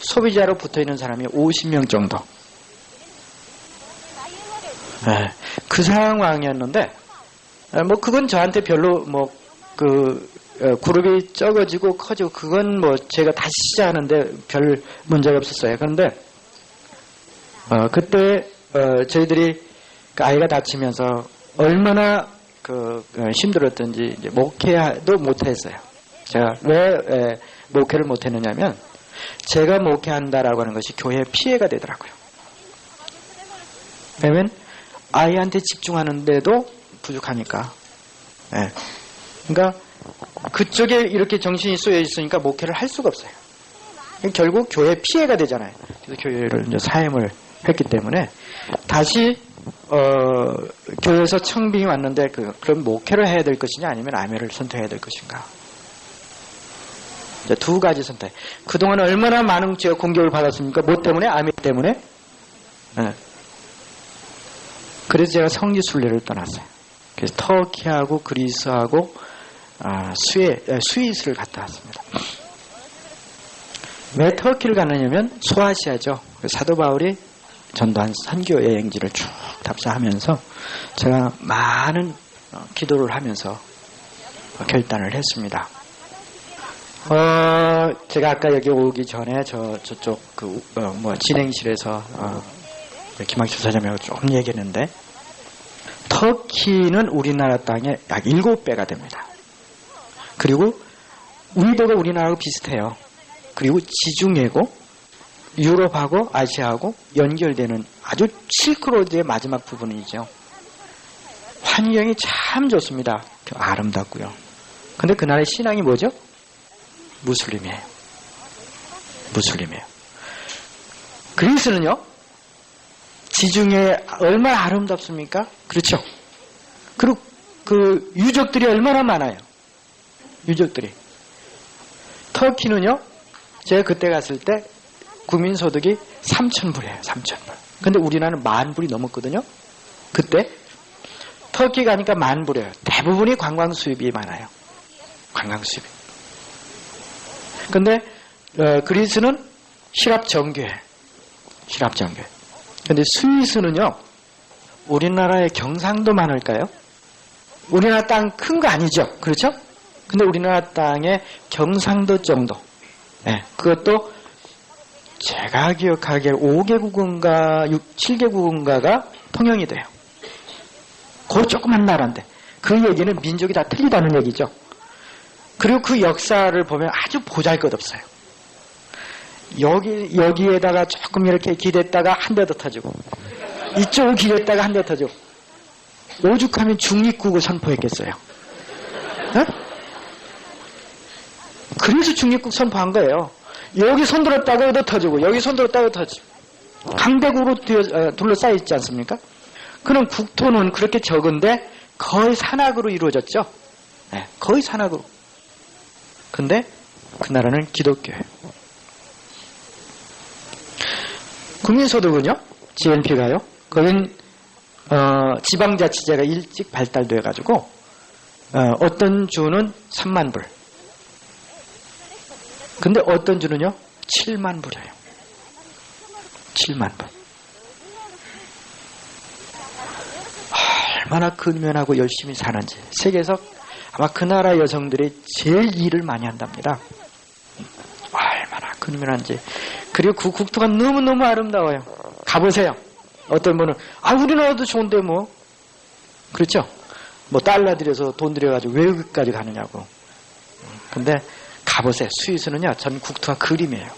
소비자로 붙어 있는 사람이 50명 정도. 그 상황이었는데 그건 저한테 별로 그룹이 적어지고 커지고 그건 제가 다시 시작하는데 별 문제가 없었어요. 그런데 그때 저희들이 그 아이가 다치면서 얼마나 힘들었던지 이제 목회도 못했어요. 제가 왜 목회를 못했느냐면 제가 목회한다라고 하는 것이 교회에 피해가 되더라고요. 왜냐면 아이한테 집중하는데도 부족하니까. 그러니까 그쪽에 이렇게 정신이 쏘여 있으니까 목회를 할 수가 없어요. 결국 교회에 피해가 되잖아요. 그래서 교회를 이제 사임을 했기 때문에 다시 교회에서 청빙이 왔는데 그럼 목회를 해야 될 것이냐 아니면 아멘을 선택해야 될 것인가. 이제 두 가지 선택. 그동안 얼마나 많은 제가 공격을 받았습니까? 뭐 때문에? 아메리카 때문에? 네. 그래서 제가 성지 순례를 떠났어요. 그래서 터키하고 그리스하고 스위스를 갔다 왔습니다. 왜 터키를 갔느냐면 소아시아죠. 사도 바울이 전도한 선교 여행지를 쭉 답사하면서 제가 많은 기도를 하면서 결단을 했습니다. 제가 아까 여기 오기 전에 저쪽 진행실에서 김학철 사장님하고 좀 얘기했는데 터키는 우리나라 땅의 약 7배가 됩니다. 그리고 위도가 우리나라하고 비슷해요. 그리고 지중해고 유럽하고 아시아하고 연결되는 아주 실크로드의 마지막 부분이죠. 환경이 참 좋습니다. 아름답고요. 근데 그 나라의 신앙이 뭐죠? 무슬림이에요. 무슬림이에요. 그리스는요, 지중해 얼마나 아름답습니까? 그렇죠. 그리고 그 유적들이 얼마나 많아요. 유적들이. 터키는요, 제가 그때 갔을 때 국민소득이 3,000불이에요. 3,000불. 근데 우리나라는 10,000불이 넘었거든요. 그때 터키 가니까 10,000불이에요. 대부분이 관광 수입이 많아요. 관광 수입. 근데 그리스는 시랍 정교회. 시랍 정교회. 근데 스위스는요, 우리나라의 경상도 많을까요? 우리나라 땅 큰 거 아니죠? 그렇죠? 근데 우리나라 땅의 경상도 정도. 네, 그것도 제가 기억하기에 5개국인가 7개국인가가 통영이 돼요. 그 조그만 나라인데 그 얘기는 민족이 다 틀리다는 얘기죠. 그리고 그 역사를 보면 아주 보잘것없어요. 여기에다가 조금 이렇게 기댔다가 한 대 더 터지고 이쪽을 기댔다가 한 대 터지고 오죽하면 중립국을 선포했겠어요. 네? 그래서 중립국 선포한 거예요. 여기 손들었다가 더 터지고 여기 손들었다가 터지고 강대국으로 둘러싸여 있지 않습니까? 그럼 국토는 그렇게 적은데 거의 산악으로 이루어졌죠. 네, 거의 산악으로. 근데 그 나라는 기독교예요. 국민소득은요, GNP가요, 거긴 지방자치제가 일찍 발달돼가지고 어떤 주는 3만 불, 근데 어떤 주는요 7만 불이에요. 7만 불. 얼마나 근면하고 열심히 사는지 세계에서 아마 그 나라 여성들이 제일 일을 많이 한답니다. 얼마나 근면한지. 그리고 그 국토가 너무너무 아름다워요. 가보세요. 어떤 분은 우리나라도 좋은데 뭐 그렇죠? 뭐 달러 들여서 돈 들여가지고 왜 여기까지 가느냐고. 근데 가보세요. 스위스는요 전 국토가 그림이에요.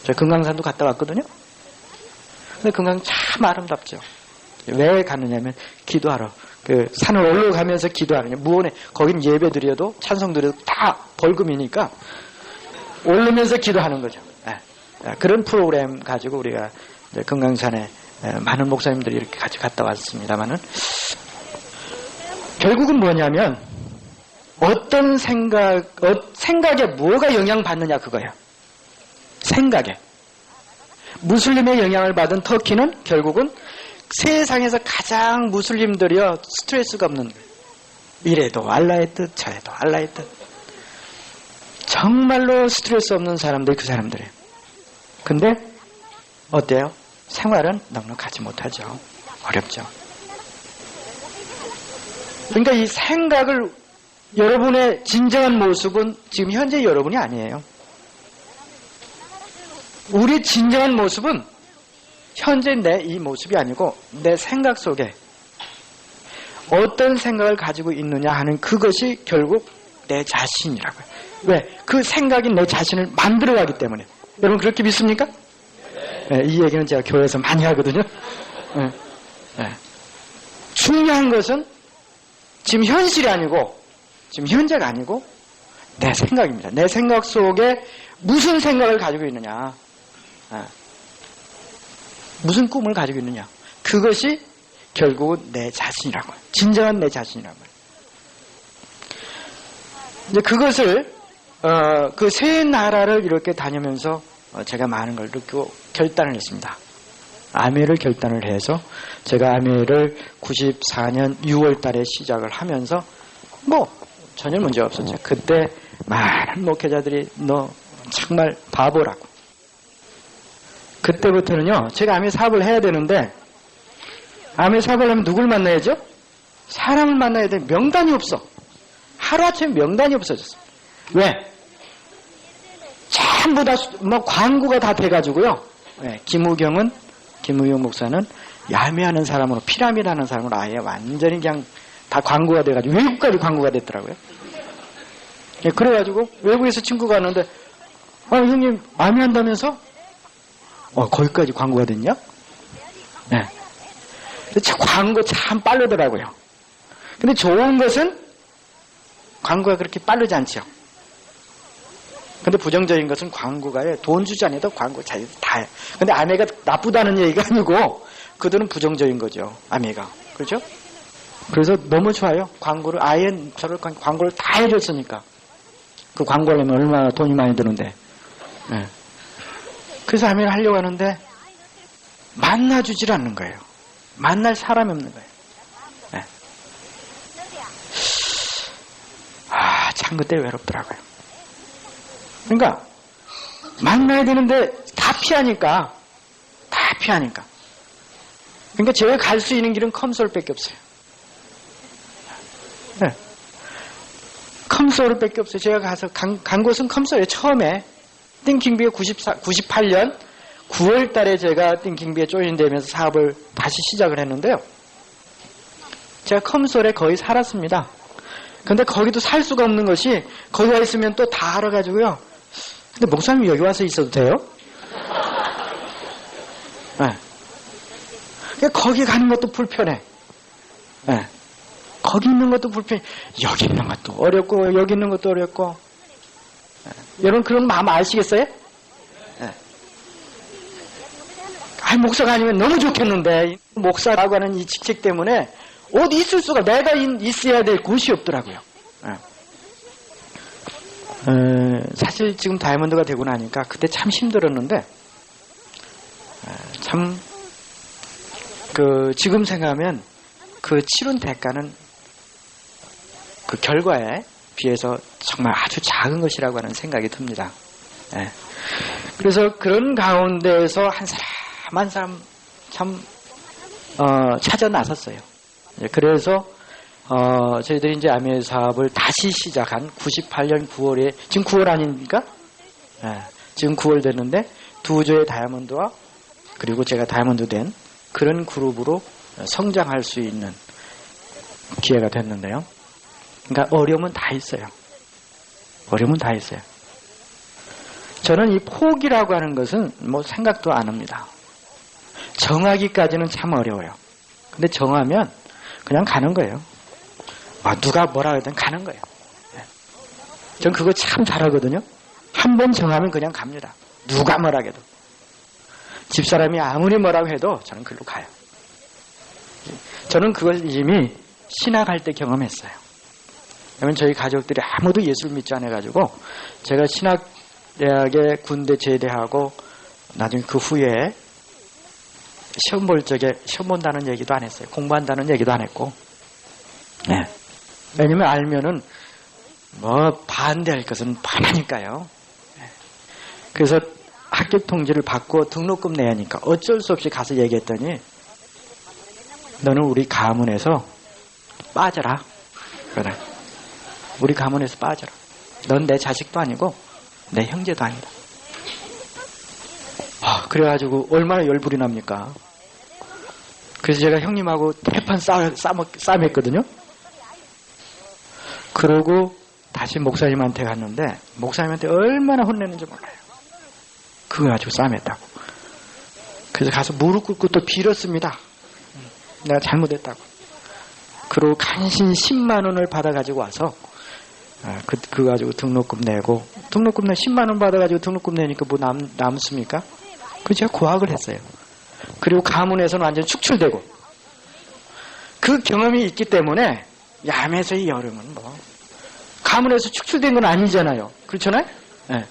저 금강산도 갔다 왔거든요. 근데 금강 참 아름답죠. 왜 가느냐면 기도하러. 그 산을 올라가면서 기도하느냐. 무언에 거긴 예배 드려도 찬송 드려도 다 벌금이니까 오르면서 기도하는 거죠. 그런 프로그램 가지고 우리가 금강산에 많은 목사님들이 이렇게 같이 갔다 왔습니다만은 결국은 뭐냐면 어떤 생각에 뭐가 영향받느냐 그거예요. 생각에. 무슬림의 영향을 받은 터키는 결국은 세상에서 가장 무슬림들이요 스트레스가 없는 거예요. 이래도 알라의 뜻, 저래도 알라의 뜻. 정말로 스트레스 없는 사람들이 그 사람들이에요. 근데 어때요? 생활은 넉넉하지 못하죠. 어렵죠. 그러니까 이 생각을 여러분의 진정한 모습은 지금 현재 여러분이 아니에요. 우리 진정한 모습은 현재 내 이 모습이 아니고 내 생각 속에 어떤 생각을 가지고 있느냐 하는 그것이 결국 내 자신이라고요. 왜? 그 생각이 내 자신을 만들어가기 때문에. 여러분 그렇게 믿습니까? 네, 이 얘기는 제가 교회에서 많이 하거든요. 네. 중요한 것은 지금 현실이 아니고 지금 현재가 아니고 내 생각입니다. 내 생각 속에 무슨 생각을 가지고 있느냐. 무슨 꿈을 가지고 있느냐. 그것이 결국은 내 자신이라고요. 진정한 내 자신이라고요. 이제 그것을 그 세 나라를 이렇게 다니면서 제가 많은 걸 느끼고 결단을 했습니다. 아메를 결단을 해서 제가 아메를 94년 6월 달에 시작을 하면서 전혀 문제 없었죠. 그때 많은 목회자들이 너 정말 바보라고. 그때부터는요, 제가 아메 사업을 해야 되는데, 아메 사업을 하면 누굴 만나야죠? 사람을 만나야 돼. 명단이 없어. 하루아침에 명단이 없어졌어. 왜? 전부 다 광고가 다 돼가지고요. 김우경 목사는 야매하는 사람으로, 피라미드하는 사람으로 아예 완전히 그냥 다 광고가 돼가지고 외국까지 광고가 됐더라고요. 그래가지고 외국에서 친구가 왔는데, 형님 아메 한다면서? 거기까지 광고가 됐냐? 네. 광고 참 빠르더라고요. 근데 좋은 것은 광고가 그렇게 빠르지 않죠. 근데 부정적인 것은 광고가 돈 주지 않아도 광고 다 해요. 근데 아메가 나쁘다는 얘기가 아니고 그들은 부정적인 거죠. 아메가. 그렇죠? 그래서 너무 좋아요. 광고를 아예 저를 광고를 다 해줬으니까. 그 광고를 하면 얼마나 돈이 많이 드는데. 네. 그래서 아메를 하려고 하는데 만나주질 않는 거예요. 만날 사람이 없는 거예요. 네. 참 그때 외롭더라고요. 그러니까 만나야 되는데 다 피하니까. 그러니까 제가 갈 수 있는 길은 컴소울밖에 없어요. 네. 컴소울밖에 없어요. 제가 가서 간 곳은 컴소울이에요. 처음에 띵킹비에 98년 9월 달에 제가 띵킹비에 조인되면서 사업을 다시 시작을 했는데요. 제가 컴소울에 거의 살았습니다. 근데 거기도 살 수가 없는 것이 거기 와 있으면 또 다 알아가지고요. 근데 목사님 여기 와서 있어도 돼요? 네. 거기 가는 것도 불편해. 네. 거기 있는 것도 불편해. 여기 있는 것도 어렵고 여기 있는 것도 어렵고. 네. 여러분 그런 마음 아시겠어요? 네. 목사가 아니면 너무 좋겠는데 목사라고 하는 이 직책 때문에 어디 있을 수가 내가 있어야 될 곳이 없더라고요. 네. 사실 지금 다이아몬드가 되고 나니까 그때 참 힘들었는데 참 지금 생각하면 그 치른 대가는 그 결과에 비해서 정말 아주 작은 것이라고 하는 생각이 듭니다. 네. 그래서 그런 가운데에서 한 사람 참 찾아 나섰어요. 그래서 저희들이 이제 아메 사업을 다시 시작한 98년 9월에 지금 9월 아닙니까? 네. 지금 9월 됐는데 두 조의 다이아몬드와 그리고 제가 다이아몬드 된 그런 그룹으로 성장할 수 있는 기회가 됐는데요. 그러니까 어려움은 다 있어요. 저는 이 포기라고 하는 것은 생각도 안 합니다. 정하기까지는 참 어려워요. 근데 정하면 그냥 가는 거예요. 누가 뭐라 하든 가는 거예요. 전 그거 참 잘하거든요. 한 번 정하면 그냥 갑니다. 누가 뭐라 해도. 집사람이 아무리 뭐라고 해도 저는 그걸로 가요. 저는 그걸 이미 신학할 때 경험했어요. 왜냐면 저희 가족들이 아무도 예수를 믿지 않아가지고 제가 신학대학에 군대 제대하고 나중에 그 후에 시험 볼 적에 시험 본다는 얘기도 안 했어요. 공부한다는 얘기도 안 했고. 네. 왜냐면 알면은 반대할 것은 뻔하니까요. 네. 그래서 합격 통지를 받고 등록금 내야 하니까 어쩔 수 없이 가서 얘기했더니 너는 우리 가문에서 빠져라. 그래. 우리 가문에서 빠져라. 넌 내 자식도 아니고 내 형제도 아니다. 그래가지고 얼마나 열불이 납니까? 그래서 제가 형님하고 대판 싸움했거든요. 그러고 다시 목사님한테 갔는데 목사님한테 얼마나 혼내는지 몰라요. 그거 가지고 싸움했다고. 그래서 가서 무릎 꿇고 또 빌었습니다. 내가 잘못했다고. 그리고 간신 10만 원을 받아가지고 와서 그거 가지고 등록금 내고 등록금 10만 원 받아가지고 등록금 내니까 뭐 남습니까? 그 제가 고학을 했어요. 그리고 가문에서는 완전 축출되고 그 경험이 있기 때문에 야매서의 여름은 가문에서 축출된 건 아니잖아요. 그렇잖아요? 네.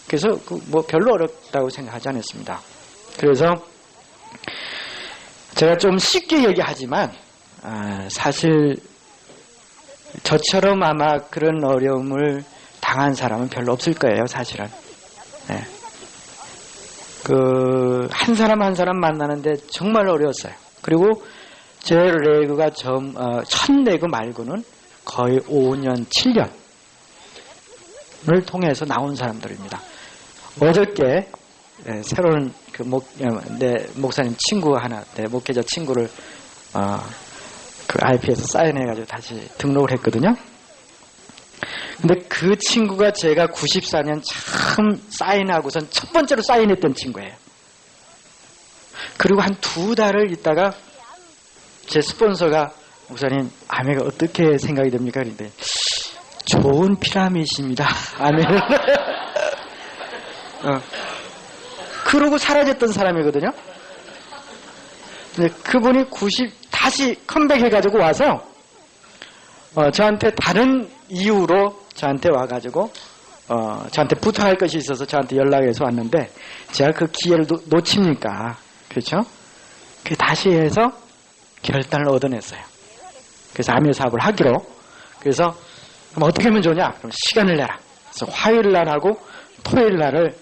그래서 뭐 별로 어렵다고 생각하지 않았습니다. 그래서 제가 좀 쉽게 얘기하지만 사실 저처럼 아마 그런 어려움을 당한 사람은 별로 없을 거예요, 사실은. 네. 한 사람 한 사람 만나는데 정말 어려웠어요. 그리고 제 레그가 첫 레그 말고는 거의 5년, 7년을 통해서 나온 사람들입니다. 어저께 새로운 내 목사님 친구 하나, 내 목회자 친구를 그 IP에서 사인해가지고 다시 등록을 했거든요. 근데 그 친구가 제가 94년 처음 사인하고선 첫 번째로 사인했던 친구예요. 그리고 한 2달을 있다가 제 스폰서가 목사님 아메가 어떻게 생각이 됩니까? 그런데 좋은 피라미드입니다. 아메는. 그러고 사라졌던 사람이거든요. 근데 그분이 다시 컴백해가지고 와서 저한테 다른 이유로 저한테 와가지고 저한테 부탁할 것이 있어서 저한테 연락해서 왔는데 제가 그 기회를 놓칩니까? 그렇죠? 그 다시 해서 결단을 얻어냈어요. 그래서 아메 사업을 하기로. 그래서 그럼 어떻게 하면 좋냐? 그럼 시간을 내라. 그래서 화요일 날하고 토요일 날을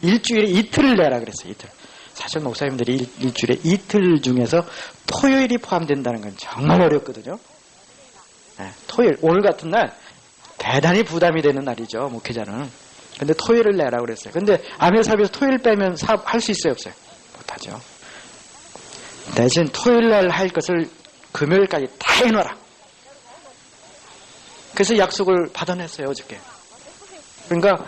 일주일에 이틀을 내라 그랬어요. 이틀. 사실 목사님들이 일주일에 이틀 중에서 토요일이 포함된다는 건 정말 어렵거든요. 네, 토요일, 오늘 같은 날 대단히 부담이 되는 날이죠, 목회자는. 근데 토요일을 내라 그랬어요. 근데 아메 사업에서 토요일 빼면 사업 할 수 있어요, 없어요? 못하죠. 대신 토요일 날 할 것을 금요일까지 다 해놔라. 그래서 약속을 받아냈어요, 어저께. 그러니까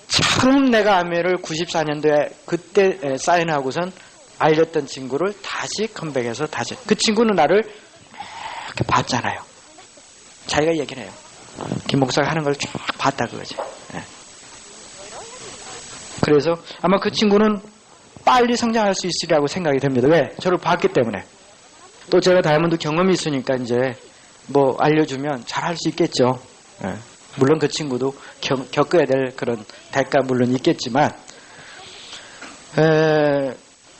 처음 내가 아메를 94년도에 그때 사인하고선 알렸던 친구를 다시 컴백해서 다시. 그 친구는 나를 이렇게 봤잖아요. 자기가 얘기를 해요. 김 목사가 하는 걸 쫙 봤다 그거지. 네. 그래서 아마 그 친구는 빨리 성장할 수 있으리라고 생각이 됩니다. 왜? 저를 봤기 때문에. 또 제가 다이아몬드 경험이 있으니까 이제 뭐 알려주면 잘할 수 있겠죠. 네. 물론 그 친구도 겪어야 될 그런 대가 물론 있겠지만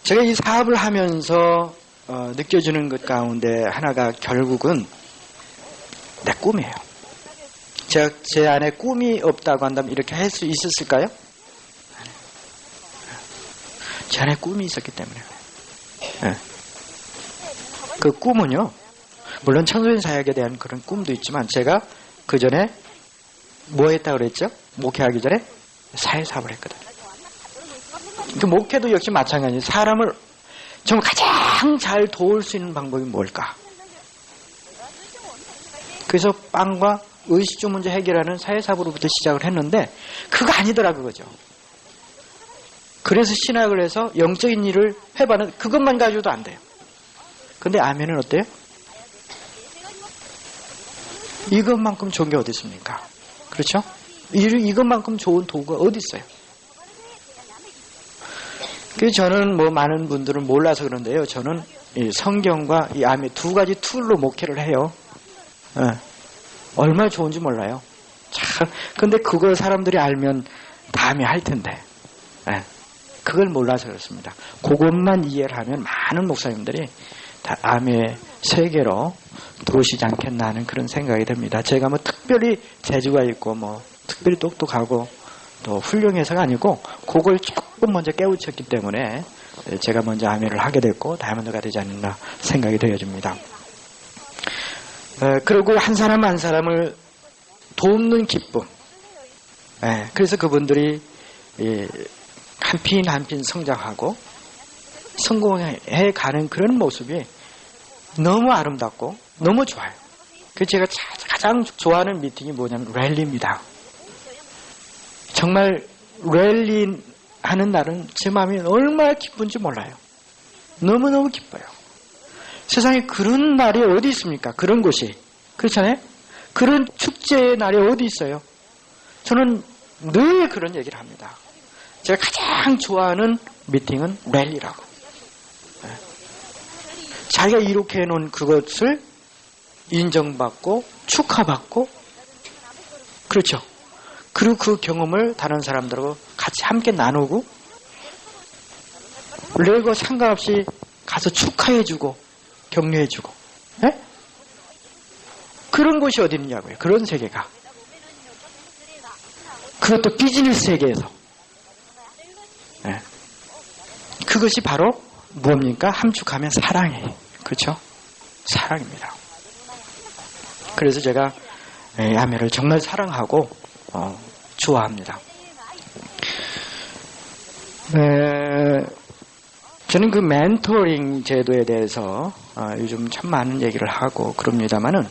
제가 이 사업을 하면서 느껴지는 것 가운데 하나가 결국은 내 꿈이에요. 제가 제 안에 꿈이 없다고 한다면 이렇게 할 수 있었을까요? 제 안에 꿈이 있었기 때문에. 네. 그 꿈은요, 물론 청소년 사역에 대한 그런 꿈도 있지만 제가 그 전에 뭐 했다고 그랬죠? 목회하기 전에 사회사업을 했거든요. 그 목회도 역시 마찬가지예요. 사람을 정말 가장 잘 도울 수 있는 방법이 뭘까? 그래서 빵과 의식주 문제 해결하는 사회사업으로부터 시작을 했는데 그거 아니더라 그거죠. 그래서 신학을 해서 영적인 일을 해봤는데 그것만 가지고도 안 돼요. 근데 아멘은 어때요? 이것만큼 좋은 게 어디 있습니까? 그렇죠? 이것만큼 좋은 도구가 어디 있어요? 그래서 저는 뭐 많은 분들은 몰라서 그런데요. 저는 이 성경과 이 아멘 두 가지 툴로 목회를 해요. 얼마나 좋은지 몰라요. 참, 근데 그걸 사람들이 알면 다음에 할 텐데. 그걸 몰라서 그렇습니다. 그것만 이해를 하면 많은 목사님들이 다 암의 세계로 들어오시지 않겠나 하는 그런 생각이 듭니다. 제가 뭐 특별히 재주가 있고 뭐 특별히 똑똑하고 또 훌륭해서가 아니고 그걸 조금 먼저 깨우쳤기 때문에 제가 먼저 암회를 하게 됐고 다이아몬드가 되지 않나 생각이 되어집니다. 그리고 한 사람 한 사람을 돕는 기쁨. 그래서 그분들이 한 핀 한 핀 성장하고 성공해 가는 그런 모습이 너무 아름답고 너무 좋아요. 그래서 제가 가장 좋아하는 미팅이 뭐냐면 랠리입니다. 정말 랠리 하는 날은 제 마음이 얼마나 기쁜지 몰라요. 너무너무 기뻐요. 세상에 그런 날이 어디 있습니까? 그런 곳이. 그렇잖아요? 그런 축제의 날이 어디 있어요? 저는 늘 그런 얘기를 합니다. 제가 가장 좋아하는 미팅은 랠리라고. 자기가 이렇게 해놓은 그것을 인정받고 축하받고 그렇죠. 그리고 그 경험을 다른 사람들하고 같이 함께 나누고 레고 상관없이 가서 축하해주고 격려해주고 예? 그런 곳이 어디 있냐고요. 그런 세계가. 그것도 비즈니스 세계에서. 예. 그것이 바로 뭡니까? 함축하면 사랑이에요. 그렇죠? 사랑입니다. 그래서 제가 야매를 정말 사랑하고 좋아합니다. 저는 그 멘토링 제도에 대해서 요즘 참 많은 얘기를 하고 그럽니다만은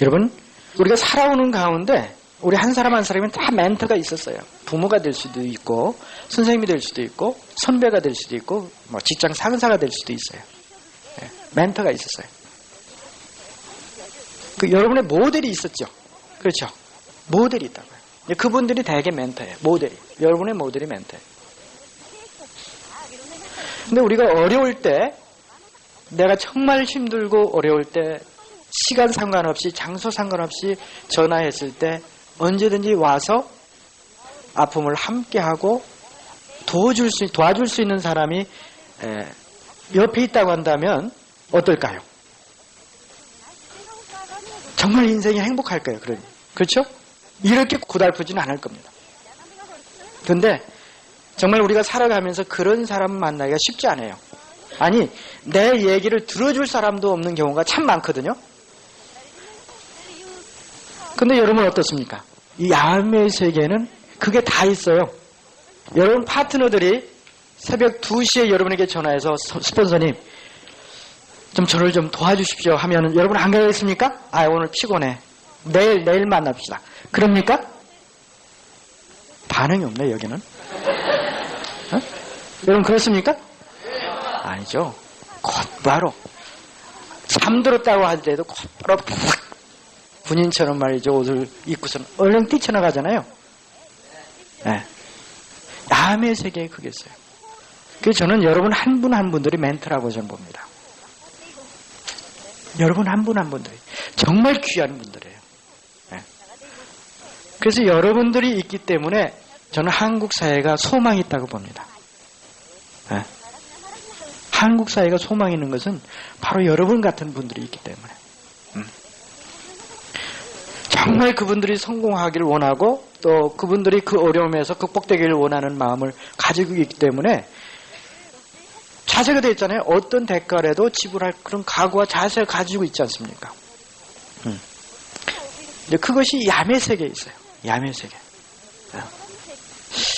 여러분 우리가 살아오는 가운데 우리 한 사람 한 사람은 다 멘토가 있었어요. 부모가 될 수도 있고 선생님이 될 수도 있고 선배가 될 수도 있고 뭐 직장 상사가 될 수도 있어요. 멘토가 있었어요. 그 여러분의 모델이 있었죠. 그렇죠. 모델이 있다고요. 그분들이 대개 멘토예요. 모델이. 여러분의 모델이 멘토예요. 근데 우리가 어려울 때 내가 정말 힘들고 어려울 때 시간 상관없이 장소 상관없이 전화했을 때 언제든지 와서 아픔을 함께하고 도와줄 수 있는 사람이 옆에 있다고 한다면 어떨까요? 정말 인생이 행복할 거예요. 그렇죠? 이렇게 고달프지는 않을 겁니다. 그런데 정말 우리가 살아가면서 그런 사람 만나기가 쉽지 않아요. 아니 내 얘기를 들어줄 사람도 없는 경우가 참 많거든요. 근데 여러분 어떻습니까? 이 야매의 세계에는 그게 다 있어요. 여러분 파트너들이 새벽 2시에 여러분에게 전화해서 스폰서님 좀 저를 좀 도와주십시오 하면은 여러분 안 가겠습니까? 아 오늘 피곤해. 내일 만납시다. 그럽니까? 반응이 없네 여기는. 어? 여러분 그렇습니까? 아니죠. 곧바로 잠들었다고 하더라도 곧바로 군인처럼 말이죠. 옷을 입고서는 얼른 뛰쳐나가잖아요. 네. 야매의 세계에 그게 있어요. 그래서 저는 여러분 한 분 한 분들이 멘토라고 저는 봅니다. 여러분 한 분 한 분들이 정말 귀한 분들이에요. 네. 그래서 여러분들이 있기 때문에 저는 한국 사회가 소망이 있다고 봅니다. 네. 한국 사회가 소망이 있는 것은 바로 여러분 같은 분들이 있기 때문에 정말 그분들이 성공하기를 원하고 또 그분들이 그 어려움에서 극복되기를 원하는 마음을 가지고 있기 때문에 자세가 되어 있잖아요. 어떤 대가라도 지불할 그런 각오와 자세를 가지고 있지 않습니까? 그것이 야매 세계에 있어요. 야매 세계.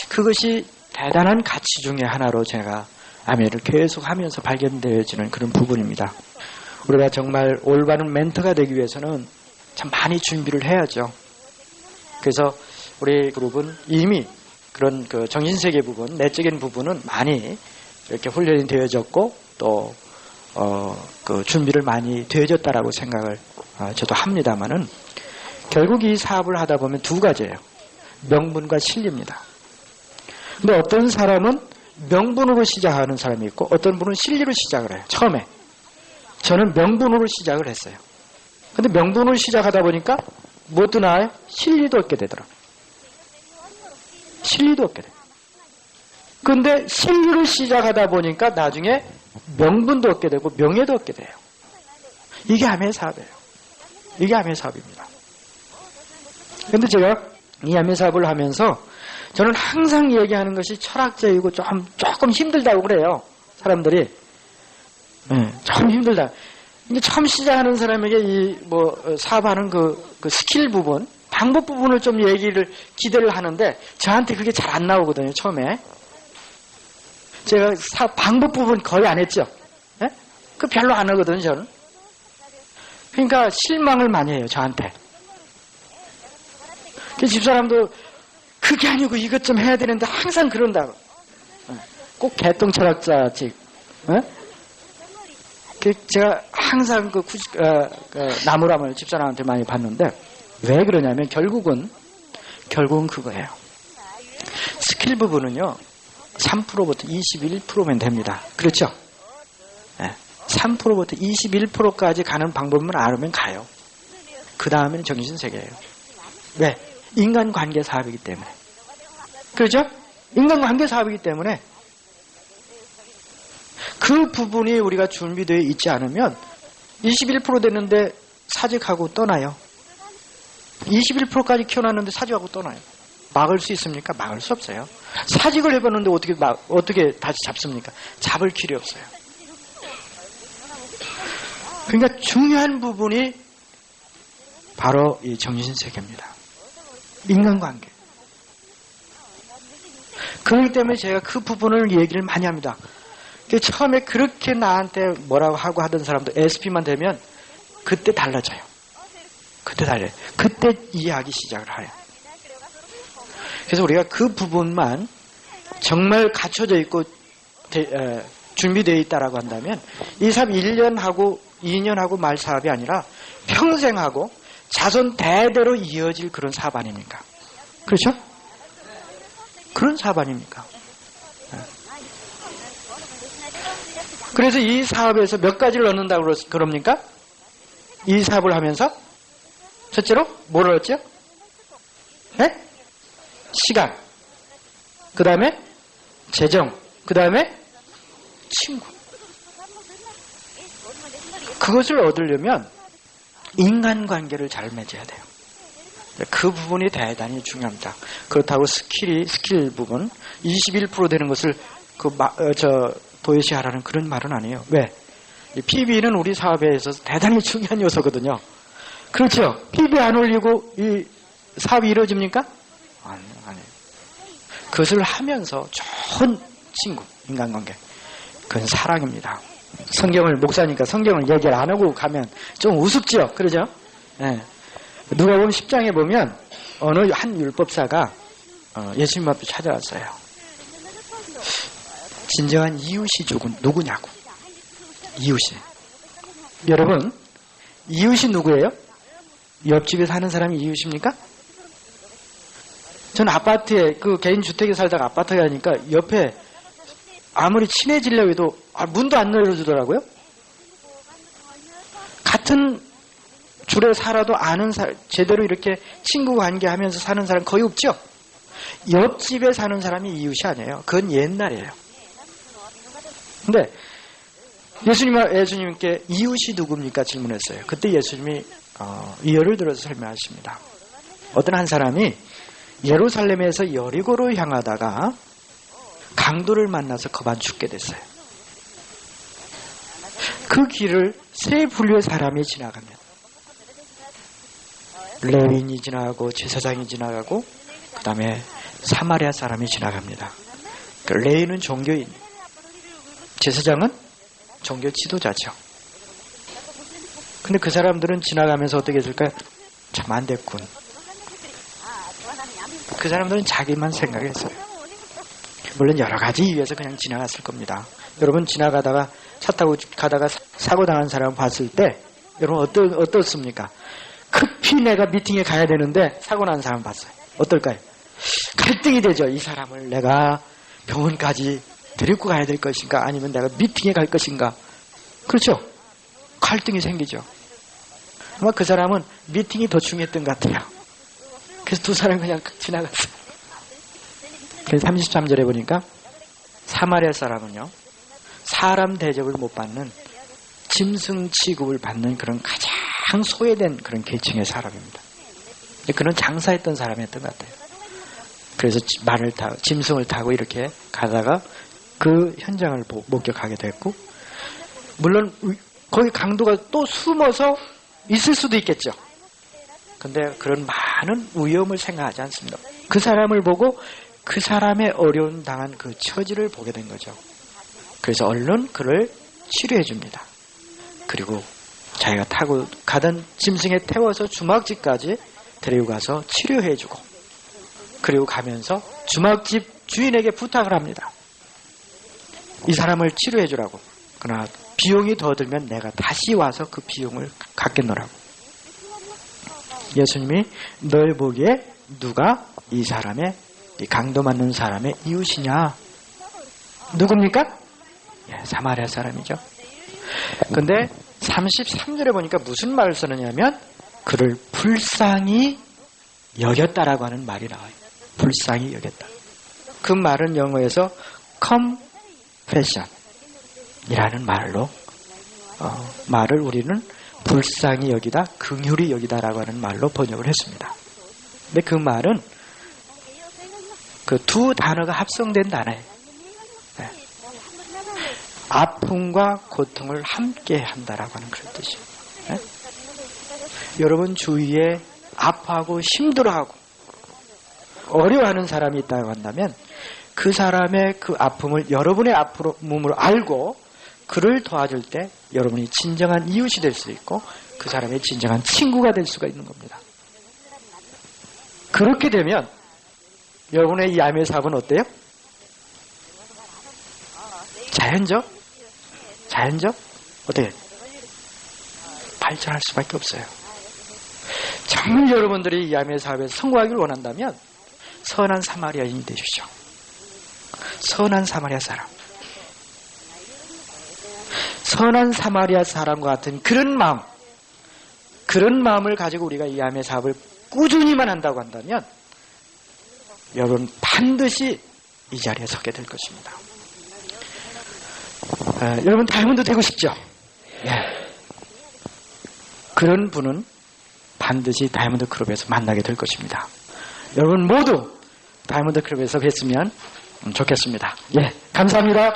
그것이 대단한 가치 중에 하나로 제가 야매를 계속하면서 발견되어지는 그런 부분입니다. 우리가 정말 올바른 멘토가 되기 위해서는 참 많이 준비를 해야죠. 그래서 우리 그룹은 이미 그런 그 정신세계 부분, 내적인 부분은 많이 이렇게 훈련이 되어졌고 또 그 준비를 많이 되어졌다라고 생각을 저도 합니다만은 결국 이 사업을 하다 보면 두 가지예요. 명분과 실리입니다. 근데 어떤 사람은 명분으로 시작하는 사람이 있고 어떤 분은 실리로 시작을 해요. 처음에 저는 명분으로 시작을 했어요. 근데 명분으로 시작하다 보니까 무엇도 나아요? 실리도 얻게 되더라고요. 실리도 얻게 돼요. 근데 실리로 시작하다 보니까 나중에 명분도 얻게 되고 명예도 얻게 돼요. 이게 야매 사업이에요. 이게 야매 사업입니다. 근데 제가 이 야매 사업을 하면서 저는 항상 얘기하는 것이 철학적이고 조금 힘들다고 그래요. 사람들이. 좀 힘들다. 이게 처음 시작하는 사람에게 사업하는 그 스킬 부분, 방법 부분을 좀 기대를 하는데 저한테 그게 잘 안 나오거든요, 처음에. 제가 방법 부분 거의 안 했죠. 예? 그 별로 안 하거든요, 저는. 그러니까 실망을 많이 해요, 저한테. 그 집사람도 그게 아니고 이것 좀 해야 되는데 항상 그런다고. 꼭 개똥 철학자식. 제가 항상 나무람을 집사람한테 많이 봤는데 왜 그러냐면 결국은 그거예요. 스킬 부분은요 3%부터 21%면 됩니다. 그렇죠? 3%부터 21%까지 가는 방법만 알으면 가요. 그 다음에는 정신세계예요. 왜? 인간관계 사업이기 때문에. 그렇죠? 인간관계 사업이기 때문에 그 부분이 우리가 준비되어 있지 않으면 21% 됐는데 사직하고 떠나요. 21%까지 키워놨는데 사직하고 떠나요. 막을 수 있습니까? 막을 수 없어요. 사직을 해봤는데 어떻게 다시 잡습니까? 잡을 길이 없어요. 그러니까 중요한 부분이 바로 이 정신세계입니다. 인간관계. 그렇기 때문에 제가 그 부분을 얘기를 많이 합니다. 처음에 그렇게 나한테 뭐라고 하고 하던 사람도 SP만 되면 그때 달라져요. 그때 달라요. 그때 이해하기 시작을 해요. 그래서 우리가 그 부분만 정말 갖춰져 있고 준비되어 있다라고 한다면 이 사업 1년하고 2년하고 말 사업이 아니라 평생하고 자손 대대로 이어질 그런 사업 아닙니까? 그렇죠? 그런 사업 아닙니까? 그래서 이 사업에서 몇 가지를 얻는다고 그럽니까? 이 사업을 하면서 첫째로 뭘 얻었죠? 네? 시간, 그 다음에 재정, 그 다음에 친구. 그것을 얻으려면 인간관계를 잘 맺어야 돼요. 그 부분이 대단히 중요합니다. 그렇다고 스킬 부분 21% 되는 것을 도외시하라는 그런 말은 아니에요. 왜? 이 PB는 우리 사업에 있어서 대단히 중요한 요소거든요. 그렇죠? PB 안 올리고 이 사업이 이루어집니까? 아니에요. 그것을 하면서 좋은 친구, 인간관계. 그건 사랑입니다. 성경을, 목사니까 성경을 얘기를 안 하고 가면 좀 우습죠? 그러죠? 네. 누가복음 10장에 보면 어느 한 율법사가 예수님 앞에 찾아왔어요. 진정한 이웃이 누구냐고. 이웃이. 여러분, 이웃이 누구예요? 옆집에 사는 사람이 이웃입니까? 전 아파트에, 개인 주택에 살다가 아파트에 가니까 옆에 아무리 친해지려고 해도 문도 안 열어주더라고요. 같은 줄에 살아도 제대로 이렇게 친구 관계하면서 사는 사람 거의 없죠? 옆집에 사는 사람이 이웃이 아니에요. 그건 옛날이에요. 근데 예수님께 이웃이 누굽니까? 질문했어요. 그때 예수님이 예를 들어서 설명하십니다. 어떤 한 사람이 예루살렘에서 여리고로 향하다가 강도를 만나서 거반 죽게 됐어요. 그 길을 세 분류의 사람이 지나가면 레위인이 지나가고 제사장이 지나가고 그 다음에 사마리아 사람이 지나갑니다. 레위인은 종교인, 제사장은 종교 지도자죠. 근데 그 사람들은 지나가면서 어떻게 했을까요? 참 안 됐군. 그 사람들은 자기만 생각했어요. 물론 여러 가지 이유에서 그냥 지나갔을 겁니다. 여러분 지나가다가 차 타고 가다가 사고 당한 사람 봤을 때 여러분 어떻습니까? 급히 내가 미팅에 가야 되는데 사고 난 사람 봤어요. 어떨까요? 갈등이 되죠. 이 사람을 내가 병원까지 데리고 가야 될 것인가 아니면 내가 미팅에 갈 것인가. 그렇죠? 갈등이 생기죠. 아마 그 사람은 미팅이 더 중요했던 것 같아요. 그래서 두 사람이 그냥 지나갔어요. 그래서 33절에 보니까 사마리아 사람은요, 사람 대접을 못 받는 짐승 취급을 받는 그런 가장 소외된 그런 계층의 사람입니다. 그런 장사했던 사람이었던 것 같아요. 그래서 짐승을 타고 이렇게 가다가 그 현장을 목격하게 됐고, 물론 거기 강도가 또 숨어서 있을 수도 있겠죠. 근데 그런 많은 위험을 생각하지 않습니다. 그 사람을 보고 그 사람의 어려움 당한 그 처지를 보게 된 거죠. 그래서 얼른 그를 치료해 줍니다. 그리고 자기가 타고 가던 짐승에 태워서 주막집까지 데리고 가서 치료해 주고, 그리고 가면서 주막집 주인에게 부탁을 합니다. 이 사람을 치료해 주라고. 그러나 비용이 더 들면 내가 다시 와서 그 비용을 갚겠노라고. 예수님이 널 보기에 누가 이 사람의, 이 강도 맞는 사람의 이웃이냐? 누굽니까? 예, 사마리아 사람이죠. 근데 33절에 보니까 무슨 말을 쓰느냐면 그를 불쌍히 여겼다라고 하는 말이 나와요. 불쌍히 여겼다. 그 말은 영어에서 compassion이라는 말로 말을 우리는 불쌍히 여기다, 긍휼히 여기다라고 하는 말로 번역을 했습니다. 근데 그 말은 그 두 단어가 합성된 단어예요. 네. 아픔과 고통을 함께 한다라고 하는 그런 뜻이에요. 네? 여러분 주위에 아파하고 힘들어하고 어려워하는 사람이 있다고 한다면 그 사람의 그 아픔을 여러분의 아픔으로 알고 그를 도와줄 때 여러분이 진정한 이웃이 될 수 있고 그 사람의 진정한 친구가 될 수가 있는 겁니다. 그렇게 되면 여러분의 이 암의 사업은 어때요? 자연적? 어떻게? 발전할 수밖에 없어요. 정말 여러분들이 이 암의 사업에서 성공하기를 원한다면 선한 사마리아인이 되십시오. 선한 사마리아 사람. 선한 사마리아 사람과 같은 그런 마음을 가지고 우리가 이 암의 사업을 꾸준히만 한다고 한다면 여러분 반드시 이 자리에 서게 될 것입니다. 여러분 다이아몬드 되고 싶죠? 예. 그런 분은 반드시 다이아몬드 클럽에서 만나게 될 것입니다. 여러분 모두 다이아몬드 클럽에서 뵀으면 좋겠습니다. 예, 감사합니다.